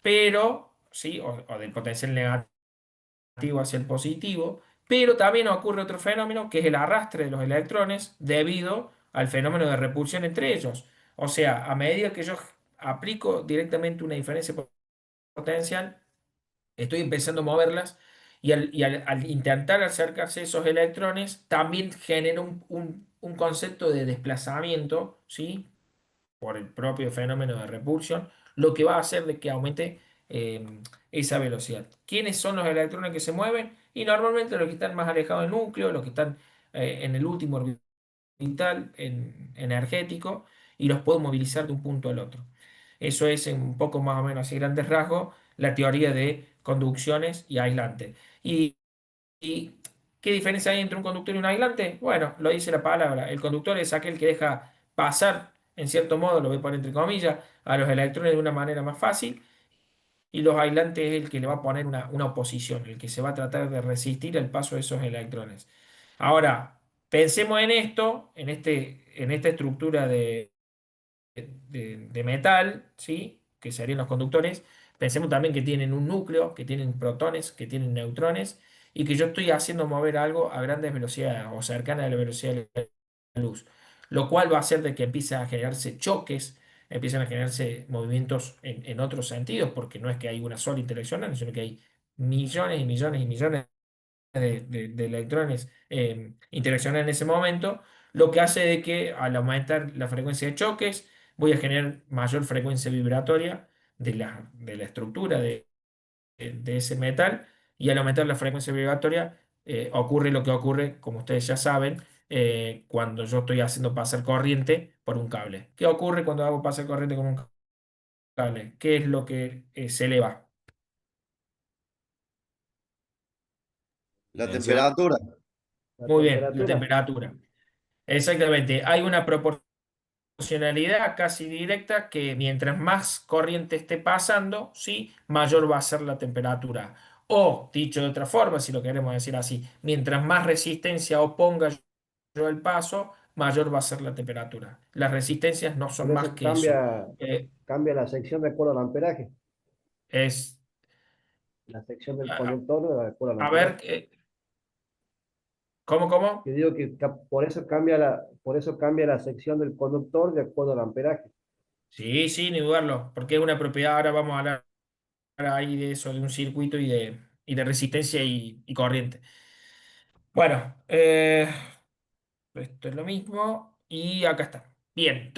S18: pero, ¿sí?, o del potencial negativo hacia el positivo, pero también ocurre otro fenómeno que es el arrastre de los electrones debido al fenómeno de repulsión entre ellos. O sea, a medida que yo aplico directamente una diferencia potencial, estoy empezando a moverlas, al intentar acercarse esos electrones, también genera un concepto de desplazamiento, ¿sí?, por el propio fenómeno de repulsión, lo que va a hacer de que aumente eh, esa velocidad. ¿Quiénes son los electrones que se mueven? Y normalmente los que están más alejados del núcleo, los que están en el último orbital energético, y los puedo movilizar de un punto al otro. Eso es un poco más o menos, así grandes rasgos, la teoría de conducciones y aislantes. ¿Y qué diferencia hay entre un conductor y un aislante? Bueno, lo dice la palabra. El conductor es aquel que deja pasar, en cierto modo, lo voy a poner entre comillas, a los electrones de una manera más fácil, y los aislantes es el que le va a poner una oposición, el que se va a tratar de resistir el paso de esos electrones. Ahora, pensemos en esto, en esta estructura de metal, ¿sí?, que serían los conductores. Pensemos también que tienen un núcleo, que tienen protones, que tienen neutrones, y que yo estoy haciendo mover algo a grandes velocidades o cercana a la velocidad de la luz, lo cual va a hacer de que empiecen a generarse choques, empiezan a generarse movimientos en otros sentidos, porque no es que hay una sola interacción, sino que hay millones y millones y millones de electrones interaccionar en ese momento, lo que hace de que al aumentar la frecuencia de choques voy a generar mayor frecuencia vibratoria de la estructura de ese metal, y al aumentar la frecuencia vibratoria ocurre lo que ocurre, como ustedes ya saben, cuando yo estoy haciendo pasar corriente por un cable. ¿Qué ocurre cuando hago pasar corriente con un cable? ¿Qué es lo que se eleva?
S5: La
S16: tensión.
S5: temperatura.
S7: La
S18: Muy bien, la
S7: temperatura.
S18: temperatura. Exactamente. Hay una proporcionalidad casi directa que mientras más corriente esté pasando, ¿sí?, mayor va a ser la temperatura. O, dicho de otra forma, si lo queremos decir así, mientras más resistencia oponga yo al paso, mayor va a ser la temperatura. Las resistencias no son
S7: Por
S18: más
S7: eso
S18: que eso.
S7: cambia la sección de acuerdo al amperaje.
S18: Es,
S7: La sección del
S18: a,
S7: conductor de acuerdo al
S18: a ver,
S7: amperaje.
S18: ¿cómo?
S7: Que digo que por eso cambia la sección del conductor de acuerdo al amperaje.
S18: Sí, sí, ni dudarlo, porque es una propiedad, ahora vamos a hablar ahí de eso, de un circuito y de resistencia y corriente. Bueno, esto es lo mismo y acá está. Bien,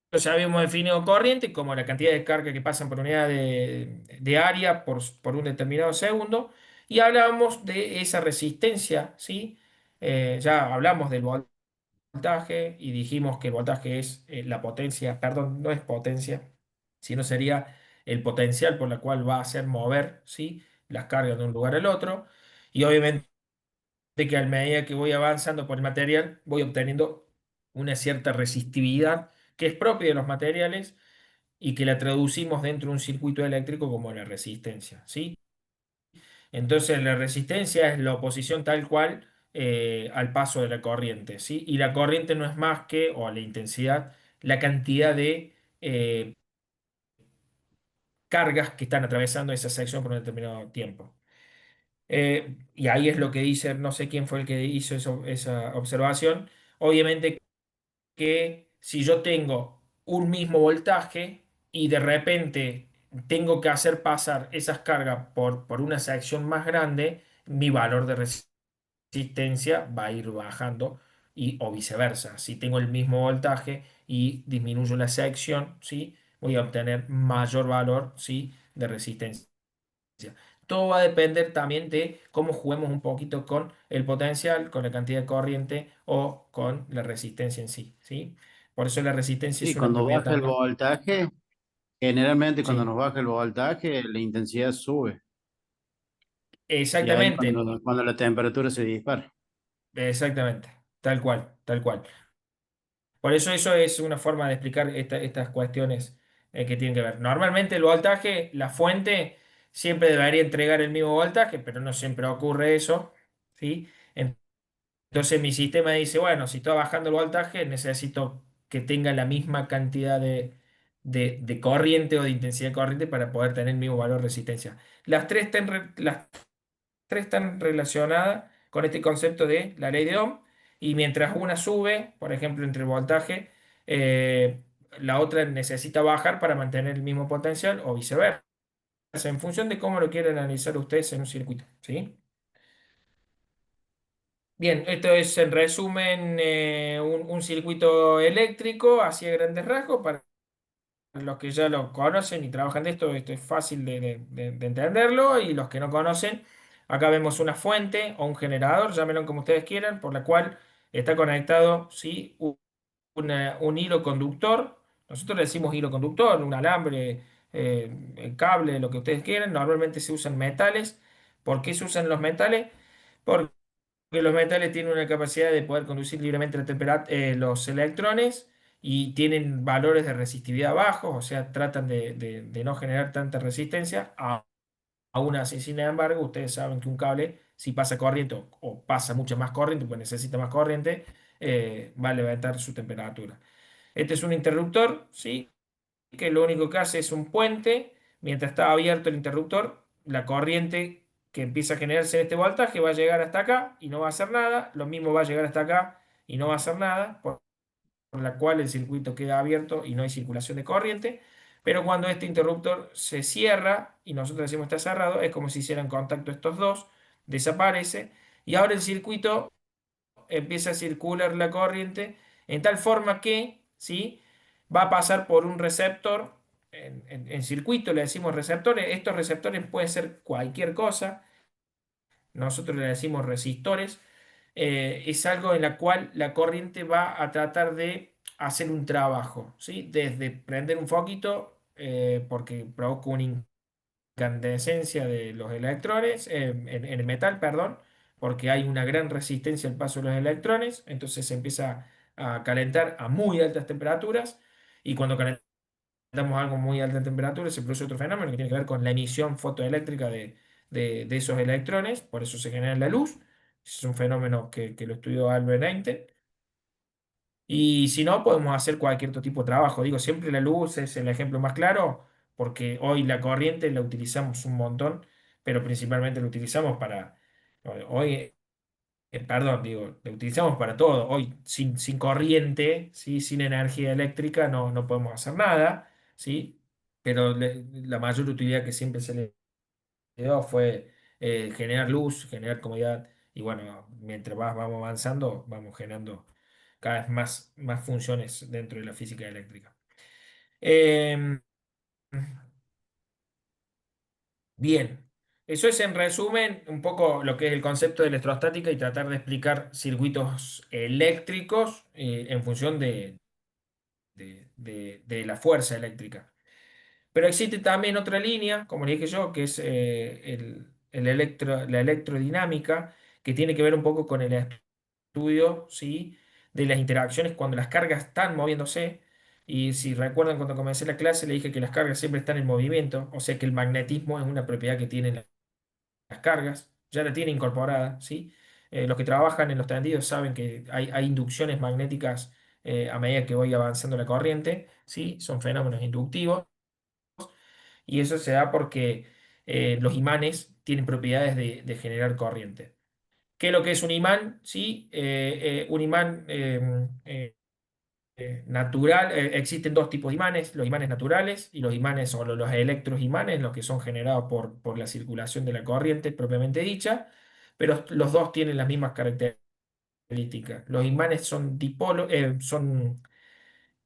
S18: entonces habíamos definido corriente como la cantidad de carga que pasan por unidad de área por un determinado segundo y hablábamos de esa resistencia, ¿sí? Ya hablamos del voltaje y dijimos que el voltaje es la potencia, perdón, no es potencia, sino sería el potencial por la cual va a hacer mover, ¿sí? Las cargas de un lugar al otro. Y obviamente que a medida que voy avanzando por el material, voy obteniendo una cierta resistividad que es propia de los materiales y que la traducimos dentro de un circuito eléctrico como la resistencia, ¿sí? Entonces la resistencia es la oposición tal cual al paso de la corriente, ¿sí? Y la corriente no es más que, o la intensidad, la cantidad de cargas que están atravesando esa sección por un determinado tiempo. Y ahí es lo que dice, no sé quién fue el que hizo esa observación. Obviamente que si yo tengo un mismo voltaje y de repente tengo que hacer pasar esas cargas por una sección más grande, mi valor de resistencia va a ir bajando o viceversa. Si tengo el mismo voltaje y disminuyo la sección, ¿sí? Voy a obtener mayor valor, ¿sí? De resistencia. Todo va a depender también de cómo juguemos un poquito con el potencial, con la cantidad de corriente o con la resistencia en sí, ¿sí? Por eso la resistencia
S4: Sí,
S18: es una
S4: cuando
S18: propiedad
S4: baja el
S18: también.
S4: voltaje, generalmente cuando
S18: Sí,
S4: nos baja el voltaje, la intensidad sube. Y ahí
S18: exactamente,
S4: cuando la temperatura se dispara.
S18: exactamente, tal cual, tal cual. Por eso es una forma de explicar estas cuestiones que tienen que ver. Normalmente el voltaje, la fuente, siempre debería entregar el mismo voltaje, pero no siempre ocurre eso, ¿sí? Entonces mi sistema dice, bueno, si estoy bajando el voltaje, necesito que tenga la misma cantidad de corriente o de intensidad de corriente para poder tener el mismo valor de resistencia. Las tres están relacionadas con este concepto de la ley de Ohm y mientras una sube, por ejemplo, entre el voltaje, la otra necesita bajar para mantener el mismo potencial o viceversa, en función de cómo lo quieran analizar ustedes en un circuito, ¿sí? Bien, esto es en resumen un circuito eléctrico, así a grandes rasgos, para los que ya lo conocen y trabajan de esto es fácil de entenderlo, y los que no conocen, acá vemos una fuente o un generador, llámenlo como ustedes quieran, por la cual está conectado, ¿sí? Un hilo conductor, nosotros le decimos hilo conductor, un alambre, el cable, lo que ustedes quieran, normalmente se usan metales. ¿Por qué se usan los metales? Porque los metales tienen una capacidad de poder conducir libremente los electrones y tienen valores de resistividad bajos, o sea, tratan de no generar tanta resistencia. Aún así, sin embargo, ustedes saben que un cable, si pasa corriente o pasa mucha más corriente, pues necesita más corriente, va a levantar su temperatura. Este es un interruptor, ¿sí? Que lo único que hace es un puente. Mientras está abierto el interruptor, la corriente que empieza a generarse en este voltaje va a llegar hasta acá y no va a hacer nada. Lo mismo va a llegar hasta acá y no va a hacer nada, por la cual el circuito queda abierto y no hay circulación de corriente. Pero cuando este interruptor se cierra y nosotros decimos está cerrado, es como si hicieran contacto estos dos, desaparece y ahora el circuito empieza a circular la corriente en tal forma que, ¿sí? Va a pasar por un receptor. En circuito le decimos receptores. Estos receptores pueden ser cualquier cosa. Nosotros le decimos resistores. Es algo en la cual la corriente va a tratar de hacer un trabajo, ¿sí? Desde prender un foquito, porque provoca una incandescencia de los electrones, en el metal, perdón, porque hay una gran resistencia al paso de los electrones, entonces se empieza a calentar a muy altas temperaturas y cuando calentamos algo muy alta temperatura se produce otro fenómeno que tiene que ver con la emisión fotoeléctrica de esos electrones, por eso se genera la luz. Es un fenómeno que lo estudió Albert Einstein. Y si no, podemos hacer cualquier otro tipo de trabajo. Digo, siempre la luz es el ejemplo más claro, porque hoy la corriente la utilizamos un montón, pero principalmente la utilizamos para... Hoy perdón, digo, lo utilizamos para todo. Hoy sin corriente, ¿sí? Sin energía eléctrica no podemos hacer nada, ¿sí? Pero la mayor utilidad que siempre se le dio fue generar luz, generar comodidad. Y bueno, mientras vamos avanzando, vamos generando cada vez más funciones dentro de la física eléctrica. Em, Bien, eso es en resumen un poco lo que es el concepto de electrostática y tratar de explicar circuitos eléctricos en función de la fuerza eléctrica. Pero existe también otra línea, como le dije yo, que es la electrodinámica, que tiene que ver un poco con el estudio, ¿sí? De las interacciones cuando las cargas están moviéndose. Y si recuerdan cuando comencé la clase, le dije que las cargas siempre están en movimiento, o sea que el magnetismo es una propiedad que tienen las cargas, ya la tiene incorporada, ¿sí? Los que trabajan en los tendidos saben que hay inducciones magnéticas a medida que voy avanzando la corriente, ¿sí? Son fenómenos inductivos y eso se da porque los imanes tienen propiedades de generar corriente. ¿Qué es lo que es un imán? ¿Sí? Un imán natural, existen dos tipos de imanes, los imanes naturales y los imanes o los electroimanes, los que son generados por la circulación de la corriente propiamente dicha, pero los dos tienen las mismas características. Los imanes son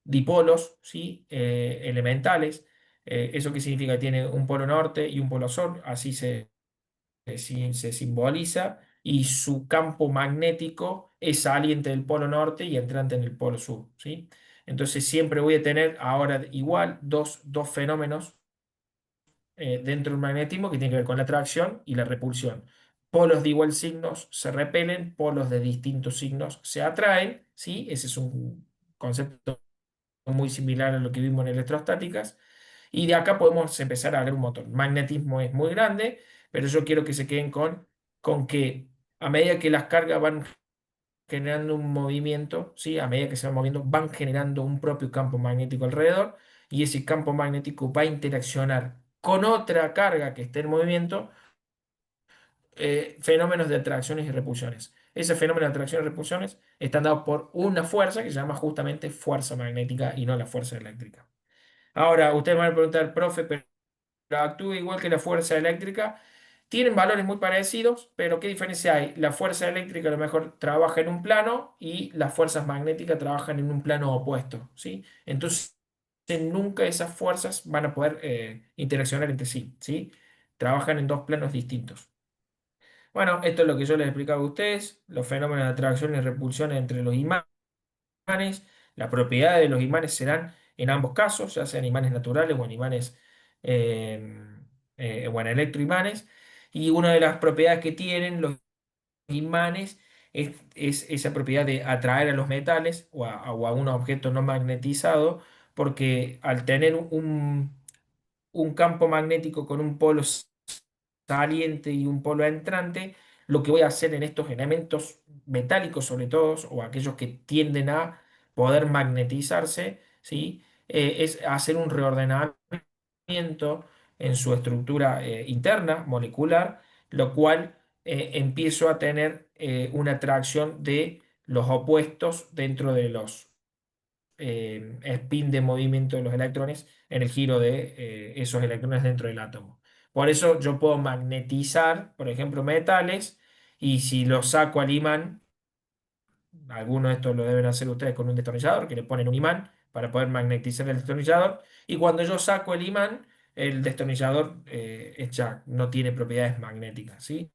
S18: dipolos, ¿sí? Elementales. ¿Eso qué significa? Tiene un polo norte y un polo sur, así se simboliza, y su campo magnético es saliente del polo norte y entrante en el polo sur, ¿sí? Entonces siempre voy a tener ahora igual dos fenómenos dentro del magnetismo que tienen que ver con la atracción y la repulsión. Polos de igual signos se repelen, polos de distintos signos se atraen, ¿sí? Ese es un concepto muy similar a lo que vimos en electrostáticas. Y de acá podemos empezar a ver un montón. Magnetismo es muy grande, pero yo quiero que se queden con que a medida que las cargas van generando un movimiento, ¿sí? A medida que se van moviendo, van generando un propio campo magnético alrededor y ese campo magnético va a interaccionar con otra carga que esté en movimiento, fenómenos de atracciones y repulsiones. Esos fenómenos de atracciones y repulsiones están dados por una fuerza que se llama justamente fuerza magnética y no la fuerza eléctrica. Ahora, ustedes me van a preguntar, profe, pero actúa igual que la fuerza eléctrica. Tienen valores muy parecidos, pero ¿qué diferencia hay? La fuerza eléctrica a lo mejor trabaja en un plano y las fuerzas magnéticas trabajan en un plano opuesto, ¿sí? Entonces, nunca esas fuerzas van a poder interaccionar entre sí, ¿sí? Trabajan en dos planos distintos. Bueno, esto es lo que yo les explicaba a ustedes, los fenómenos de atracción y repulsión entre los imanes. Las propiedades de los imanes serán en ambos casos, ya sean imanes naturales o en imanes eh, o en electroimanes. Y una de las propiedades que tienen los imanes es esa propiedad de atraer a los metales o a un objeto no magnetizado, porque al tener un campo magnético con un polo saliente y un polo entrante, lo que voy a hacer en estos elementos metálicos, sobre todo, o aquellos que tienden a poder magnetizarse, ¿sí? Es hacer un reordenamiento en su estructura interna, molecular, lo cual empiezo a tener una atracción de los opuestos dentro de los spin de movimiento de los electrones en el giro de esos electrones dentro del átomo. Por eso yo puedo magnetizar, por ejemplo, metales, y si los saco al imán, algunos de estos lo deben hacer ustedes con un destornillador, que le ponen un imán para poder magnetizar el destornillador, y cuando yo saco el imán, el destornillador ya no tiene propiedades magnéticas, ¿sí?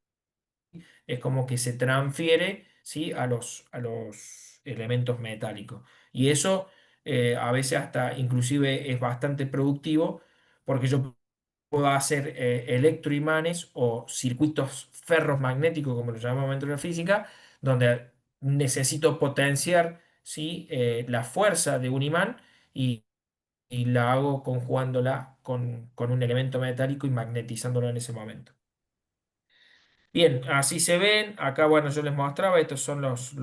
S18: Es como que se transfiere, ¿sí? a los elementos metálicos. Y eso a veces hasta inclusive es bastante productivo porque yo puedo hacer electroimanes o circuitos ferromagnéticos, como lo llamamos dentro de la física, donde necesito potenciar, ¿sí? La fuerza de un imán y la hago conjugándola con un elemento metálico y magnetizándolo en ese momento. Bien, así se ven. Acá, bueno, yo les mostraba, estos son los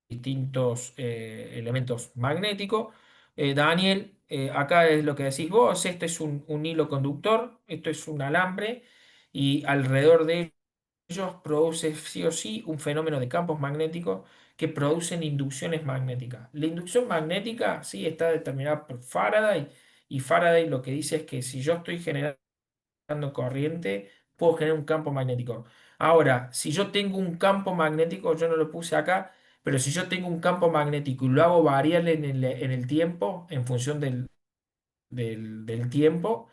S18: distintos elementos magnéticos. Daniel, acá es lo que decís vos, este es un hilo conductor, esto es un alambre y alrededor de ellos produce sí o sí un fenómeno de campos magnéticos que producen inducciones magnéticas. La inducción magnética sí está determinada por Faraday, y Faraday lo que dice es que si yo estoy generando corriente, puedo generar un campo magnético. Ahora, si yo tengo un campo magnético, yo no lo puse acá, pero si yo tengo un campo magnético y lo hago variable en el tiempo, en función del tiempo.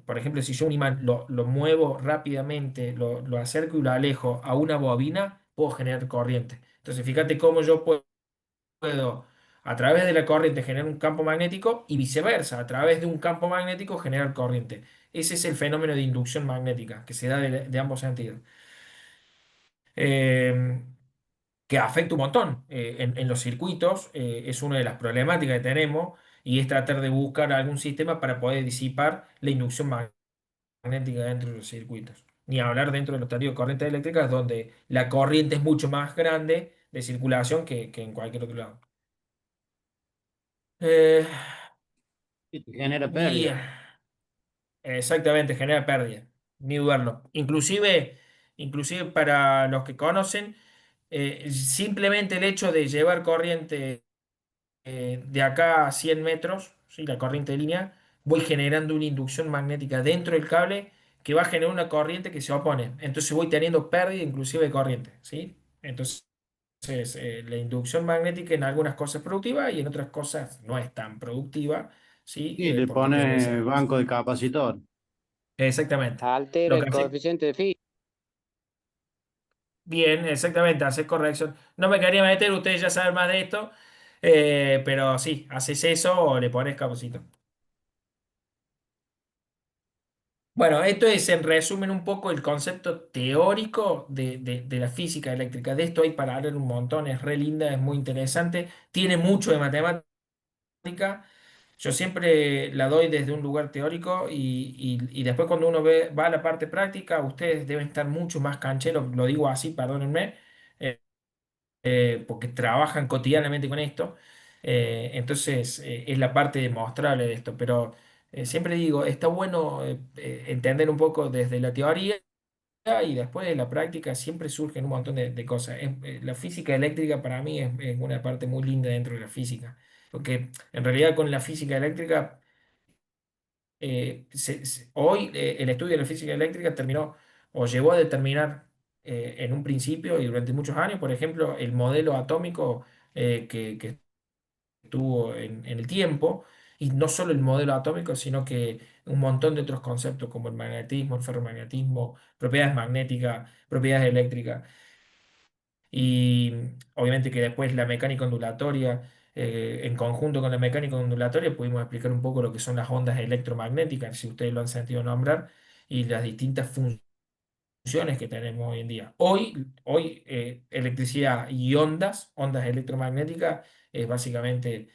S18: Por ejemplo, si yo un imán lo muevo rápidamente, lo acerco y lo alejo a una bobina, puedo generar corriente. Entonces, fíjate cómo yo puedo, a través de la corriente, generar un campo magnético y viceversa, a través de un campo magnético, generar corriente. Ese es el fenómeno de inducción magnética que se da de ambos sentidos. Eh, que afecta un montón en los circuitos. Es una de las problemáticas que tenemos, y es tratar de buscar algún sistema para poder disipar la inducción magnética dentro de los circuitos. Ni hablar dentro de los tendidos de corrientes eléctricas, donde la corriente es mucho más grande de circulación que en cualquier otro lado. Eh,
S4: Y te genera
S18: y
S4: pérdida.
S18: exactamente, genera pérdida, ni dudarlo. Inclusive para los que conocen, simplemente el hecho de llevar corriente de acá a 100 metros, ¿sí? La corriente de línea, voy generando una inducción magnética dentro del cable que va a generar una corriente que se opone. Entonces voy teniendo pérdida inclusive de corriente, ¿sí? Entonces, la inducción magnética en algunas cosas es productiva y en otras cosas no es tan productiva, ¿sí?
S4: Y le
S18: Porque tiene
S4: pone
S18: esa...
S4: banco de capacitor.
S18: Exactamente.
S10: Altera
S18: Lo que
S10: el
S18: hace...
S10: coeficiente de Fick.
S18: Bien, exactamente, hacer corrección. No me quería meter, ustedes ya saben más de esto, pero sí, haces eso o le pones capacitor. Bueno, esto es en resumen un poco el concepto teórico de la física eléctrica. De esto hay para hablar un montón, es re linda, es muy interesante, tiene mucho de matemática. Yo siempre la doy desde un lugar teórico y después cuando uno va a la parte práctica, ustedes deben estar mucho más cancheros, lo digo así, perdónenme, porque trabajan cotidianamente con esto. Entonces, es la parte demostrable de esto. Pero siempre digo, está bueno entender un poco desde la teoría, y después de la práctica siempre surgen un montón de cosas. La física eléctrica para mí es una parte muy linda dentro de la física, porque en realidad con la física eléctrica, hoy el estudio de la física eléctrica terminó o llevó a determinar en un principio y durante muchos años, por ejemplo, el modelo atómico que estuvo en el tiempo, y no solo el modelo atómico, sino que un montón de otros conceptos como el magnetismo, el ferromagnetismo, propiedades magnéticas, propiedades eléctricas. Y obviamente que después la mecánica ondulatoria, en conjunto con la mecánica ondulatoria, pudimos explicar un poco lo que son las ondas electromagnéticas, si ustedes lo han sentido nombrar, y las distintas funciones que tenemos hoy en día. Hoy electricidad y ondas electromagnéticas, es básicamente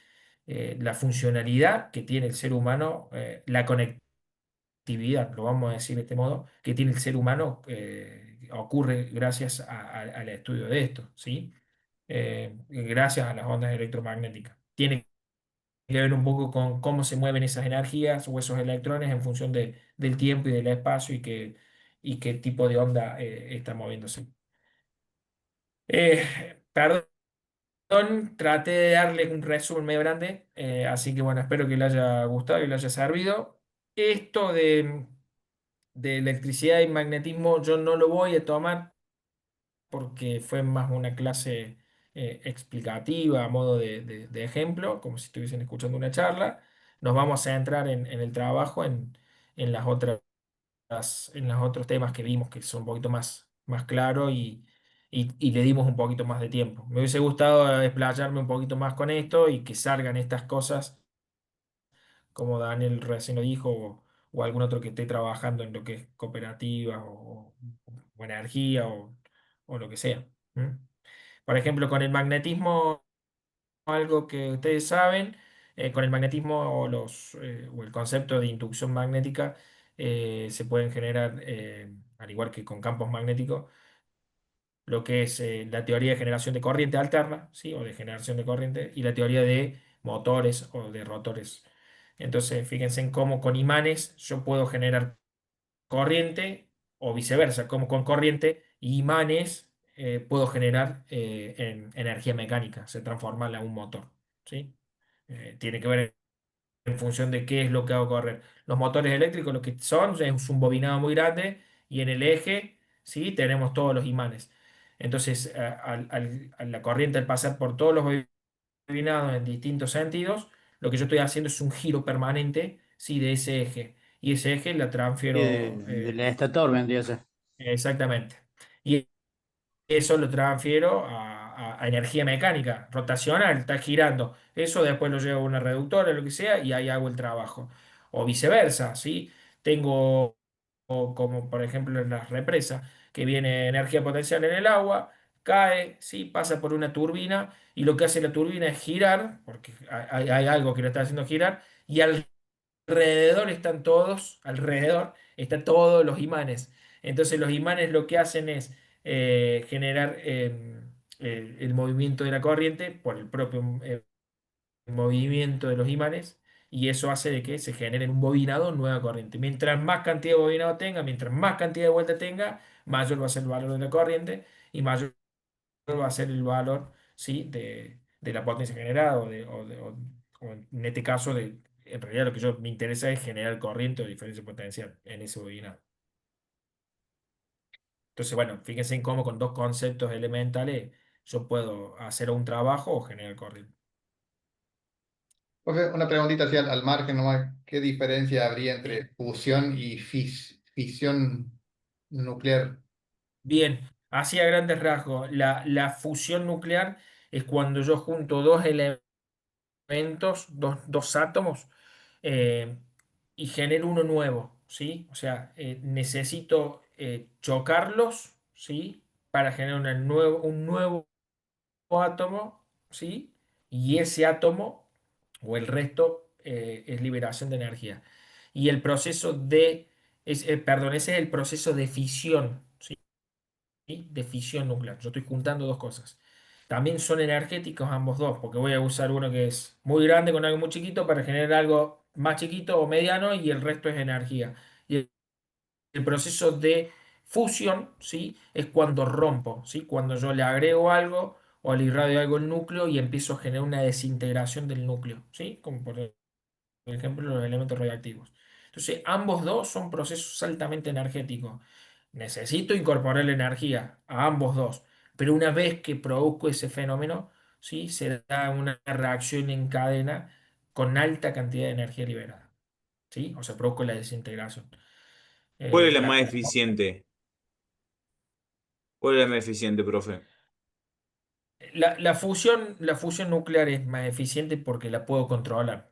S18: la funcionalidad que tiene el ser humano, la conectividad, lo vamos a decir de este modo, que tiene el ser humano, ocurre gracias al estudio de esto, ¿sí? Gracias a las ondas electromagnéticas. Tiene que ver un poco con cómo se mueven esas energías o esos electrones en función del tiempo y del espacio, y qué tipo de onda está moviéndose. Perdón, traté de darle un resumen medio grande, así que bueno, espero que le haya gustado y le haya servido. Esto de electricidad y magnetismo yo no lo voy a tomar porque fue más una clase explicativa, a modo de ejemplo, como si estuviesen escuchando una charla. Nos vamos a centrar en el trabajo, en las otras, en los otros temas que vimos que son un poquito más claros, y le dimos un poquito más de tiempo. Me hubiese gustado explayarme un poquito más con esto y que salgan estas cosas, como Daniel recién lo dijo, o algún otro que esté trabajando en lo que es cooperativa o energía o lo que sea. ¿Mm? Por ejemplo, con el magnetismo, algo que ustedes saben, con el magnetismo o el concepto de inducción magnética, se pueden generar, al igual que con campos magnéticos, lo que es la teoría de generación de corriente alterna, ¿sí? O de generación de corriente, y la teoría de motores o de rotores. Entonces, fíjense en cómo con imanes yo puedo generar corriente, o viceversa, como con corriente imanes puedo generar energía mecánica, se transforma en un motor, ¿sí? Tiene que ver en función de qué es lo que hago correr. Los motores eléctricos lo que son es un bobinado muy grande y en el eje, ¿sí? Tenemos todos los imanes. Entonces, a la corriente al pasar por todos los bobinados en distintos sentidos, lo que yo estoy haciendo es un giro permanente, ¿sí? De ese eje. Y ese eje la
S4: Y
S18: transfiero
S4: del estator vendría a ser.
S18: exactamente. Y eso lo transfiero a energía mecánica, rotacional, está girando. Eso después lo llevo a una reductora, lo que sea, y ahí hago el trabajo. O viceversa, ¿sí? Tengo, como por ejemplo en las represas, que viene energía potencial en el agua, cae, ¿sí? Pasa por una turbina, y lo que hace la turbina es girar, porque hay algo que lo está haciendo girar, y alrededor están todos los imanes. Entonces los imanes lo que hacen es generar el movimiento de la corriente por el propio movimiento de los imanes, y eso hace de que se genere en un bobinado nueva corriente. Mientras más cantidad de bobinado tenga, mientras más cantidad de vuelta tenga, mayor va a ser el valor de la corriente y mayor va a ser el valor, ¿sí? de la potencia generada o en este caso, en realidad lo que yo me interesa es generar corriente o diferencia potencial en ese bobinado. Entonces, bueno, fíjense en cómo con dos conceptos elementales yo puedo hacer un trabajo o generar corriente.
S3: Profe, una preguntita así al margen nomás, ¿qué diferencia habría entre fusión y fisión nuclear?
S18: Bien, así a grandes rasgos, la fusión nuclear es cuando yo junto dos elementos, dos átomos, eh, y genero uno nuevo, ¿sí? O sea, necesito chocarlos, ¿sí? Para generar un nuevo átomo, ¿sí? Y ese átomo o el resto es liberación de energía. Y el proceso perdón, ese es el proceso de fisión, ¿sí? De fisión nuclear. Yo estoy juntando dos cosas. También son energéticos ambos dos, porque voy a usar uno que es muy grande con algo muy chiquito para generar algo más chiquito o mediano y el resto es energía. Y el proceso de fusión, ¿sí? Es cuando rompo, ¿sí? Cuando yo le agrego algo o le irradio algo al núcleo y empiezo a generar una desintegración del núcleo, ¿sí? Como por ejemplo los elementos radiactivos. Entonces, ambos dos son procesos altamente energéticos. Necesito incorporar la energía a ambos dos, pero una vez que produzco ese fenómeno, ¿sí? Se da una reacción en cadena con alta cantidad de energía liberada, ¿sí? O sea, produzco la desintegración.
S16: ¿Cuál es
S18: Eh,
S16: la
S18: la,
S16: más eficiente? ¿Cuál es la más eficiente, profe?
S18: la fusión nuclear es más eficiente porque la puedo controlar.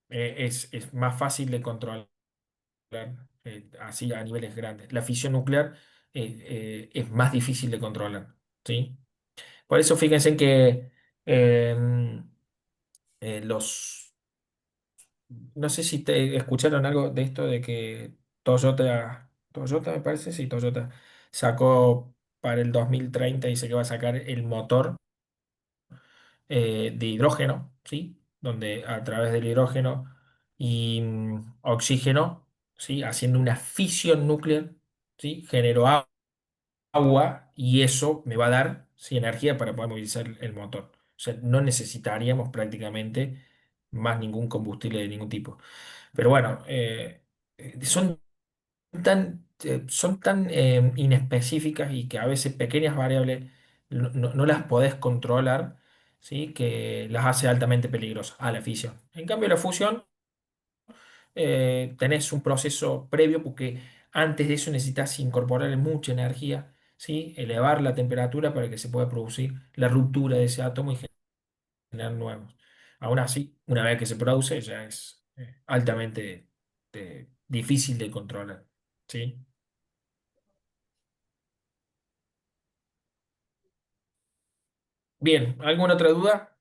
S18: Es más fácil de controlar, así a niveles grandes. La fisión nuclear es más difícil de controlar, ¿sí? Por eso fíjense en que eh, los... No sé si te escucharon algo de esto de que Toyota me parece, sí, Toyota sacó para el 2030, dice que va a sacar el motor de hidrógeno, ¿sí? Donde a través del hidrógeno y oxígeno, ¿sí? Haciendo una fisión nuclear, ¿sí? Generó agua y eso me va a dar, ¿sí? Energía para poder movilizar el motor. O sea, no necesitaríamos prácticamente más ningún combustible de ningún tipo. Pero bueno, son tan inespecíficas y que a veces pequeñas variables no las podés controlar, ¿sí? Que las hace altamente peligrosas a la fisión. En cambio, la fusión, tenés un proceso previo porque antes de eso necesitas incorporar mucha energía, ¿sí? Elevar la temperatura para que se pueda producir la ruptura de ese átomo y generar nuevos. Aún así, una vez que se produce, ya es altamente difícil de controlar, ¿sí? Bien, ¿alguna otra duda?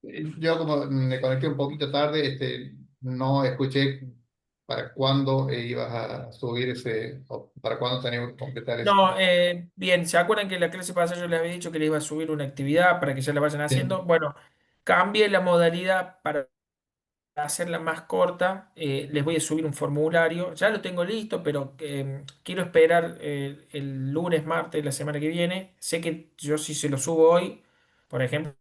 S3: Yo como me conecté un poquito tarde, no escuché para cuándo ibas a subir ese, o para cuándo tenías que completar ese.
S18: No, bien, ¿se acuerdan que en la clase pasada yo les había dicho que les iba a subir una actividad para que ya la vayan
S3: Sí.
S18: haciendo? Bueno, cambié la modalidad para hacerla más corta, les voy a subir un formulario. Ya lo tengo listo, pero quiero esperar el lunes, martes, la semana que viene. Sé que yo si se lo subo hoy, por ejemplo,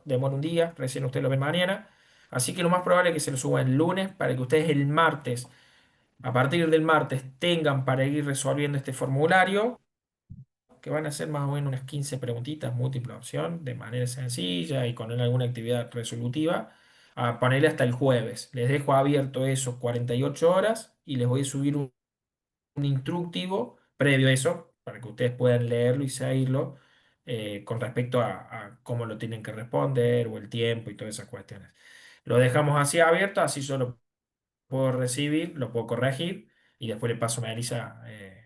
S18: demora un día, recién ustedes lo ven mañana. Así que lo más probable es que se lo suba el lunes para que ustedes el martes, a partir del martes, tengan para ir resolviendo este formulario, que van a ser más o menos unas 15 preguntitas, múltiple opción, de manera sencilla y con alguna actividad resolutiva, a ponerle hasta el jueves. Les dejo abierto eso 48 horas y les voy a subir un instructivo previo a eso, para que ustedes puedan leerlo y seguirlo con respecto a cómo lo tienen que responder o el tiempo y todas esas cuestiones. Lo dejamos así abierto, así yo lo puedo recibir, lo puedo corregir y después le paso a Melissa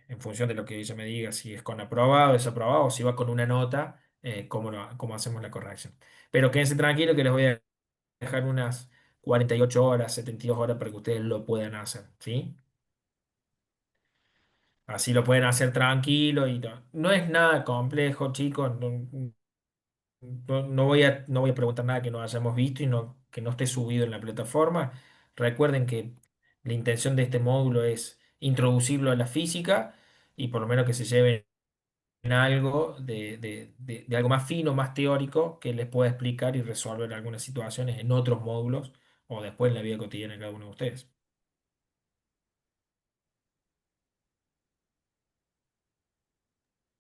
S18: en función de lo que ella me diga, si es con aprobado, desaprobado o si va con una nota, cómo hacemos la corrección. Pero quédense tranquilos que les voy a dejar unas 48 horas, 72 horas para que ustedes lo puedan hacer, ¿sí? Así lo pueden hacer tranquilo y no es nada complejo, chicos. No voy a preguntar nada que no hayamos visto y que no esté subido en la plataforma. Recuerden que la intención de este módulo es introducirlo a la física y por lo menos que se lleven algo de algo más fino, más teórico, que les pueda explicar y resolver algunas situaciones en otros módulos o después en la vida cotidiana de cada uno de ustedes.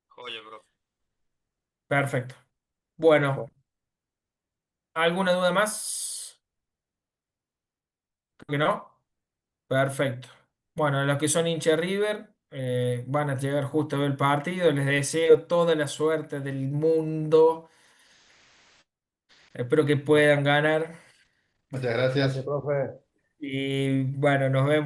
S19: Joya, bro.
S18: Perfecto. Bueno, ¿alguna duda más? Creo que no. Perfecto. Bueno, los que son hincha River van a llegar justo a ver el partido. Les deseo toda la suerte del mundo. Espero que puedan ganar.
S3: Muchas
S7: Gracias,
S3: gracias.
S7: profe.
S18: Y bueno, nos vemos.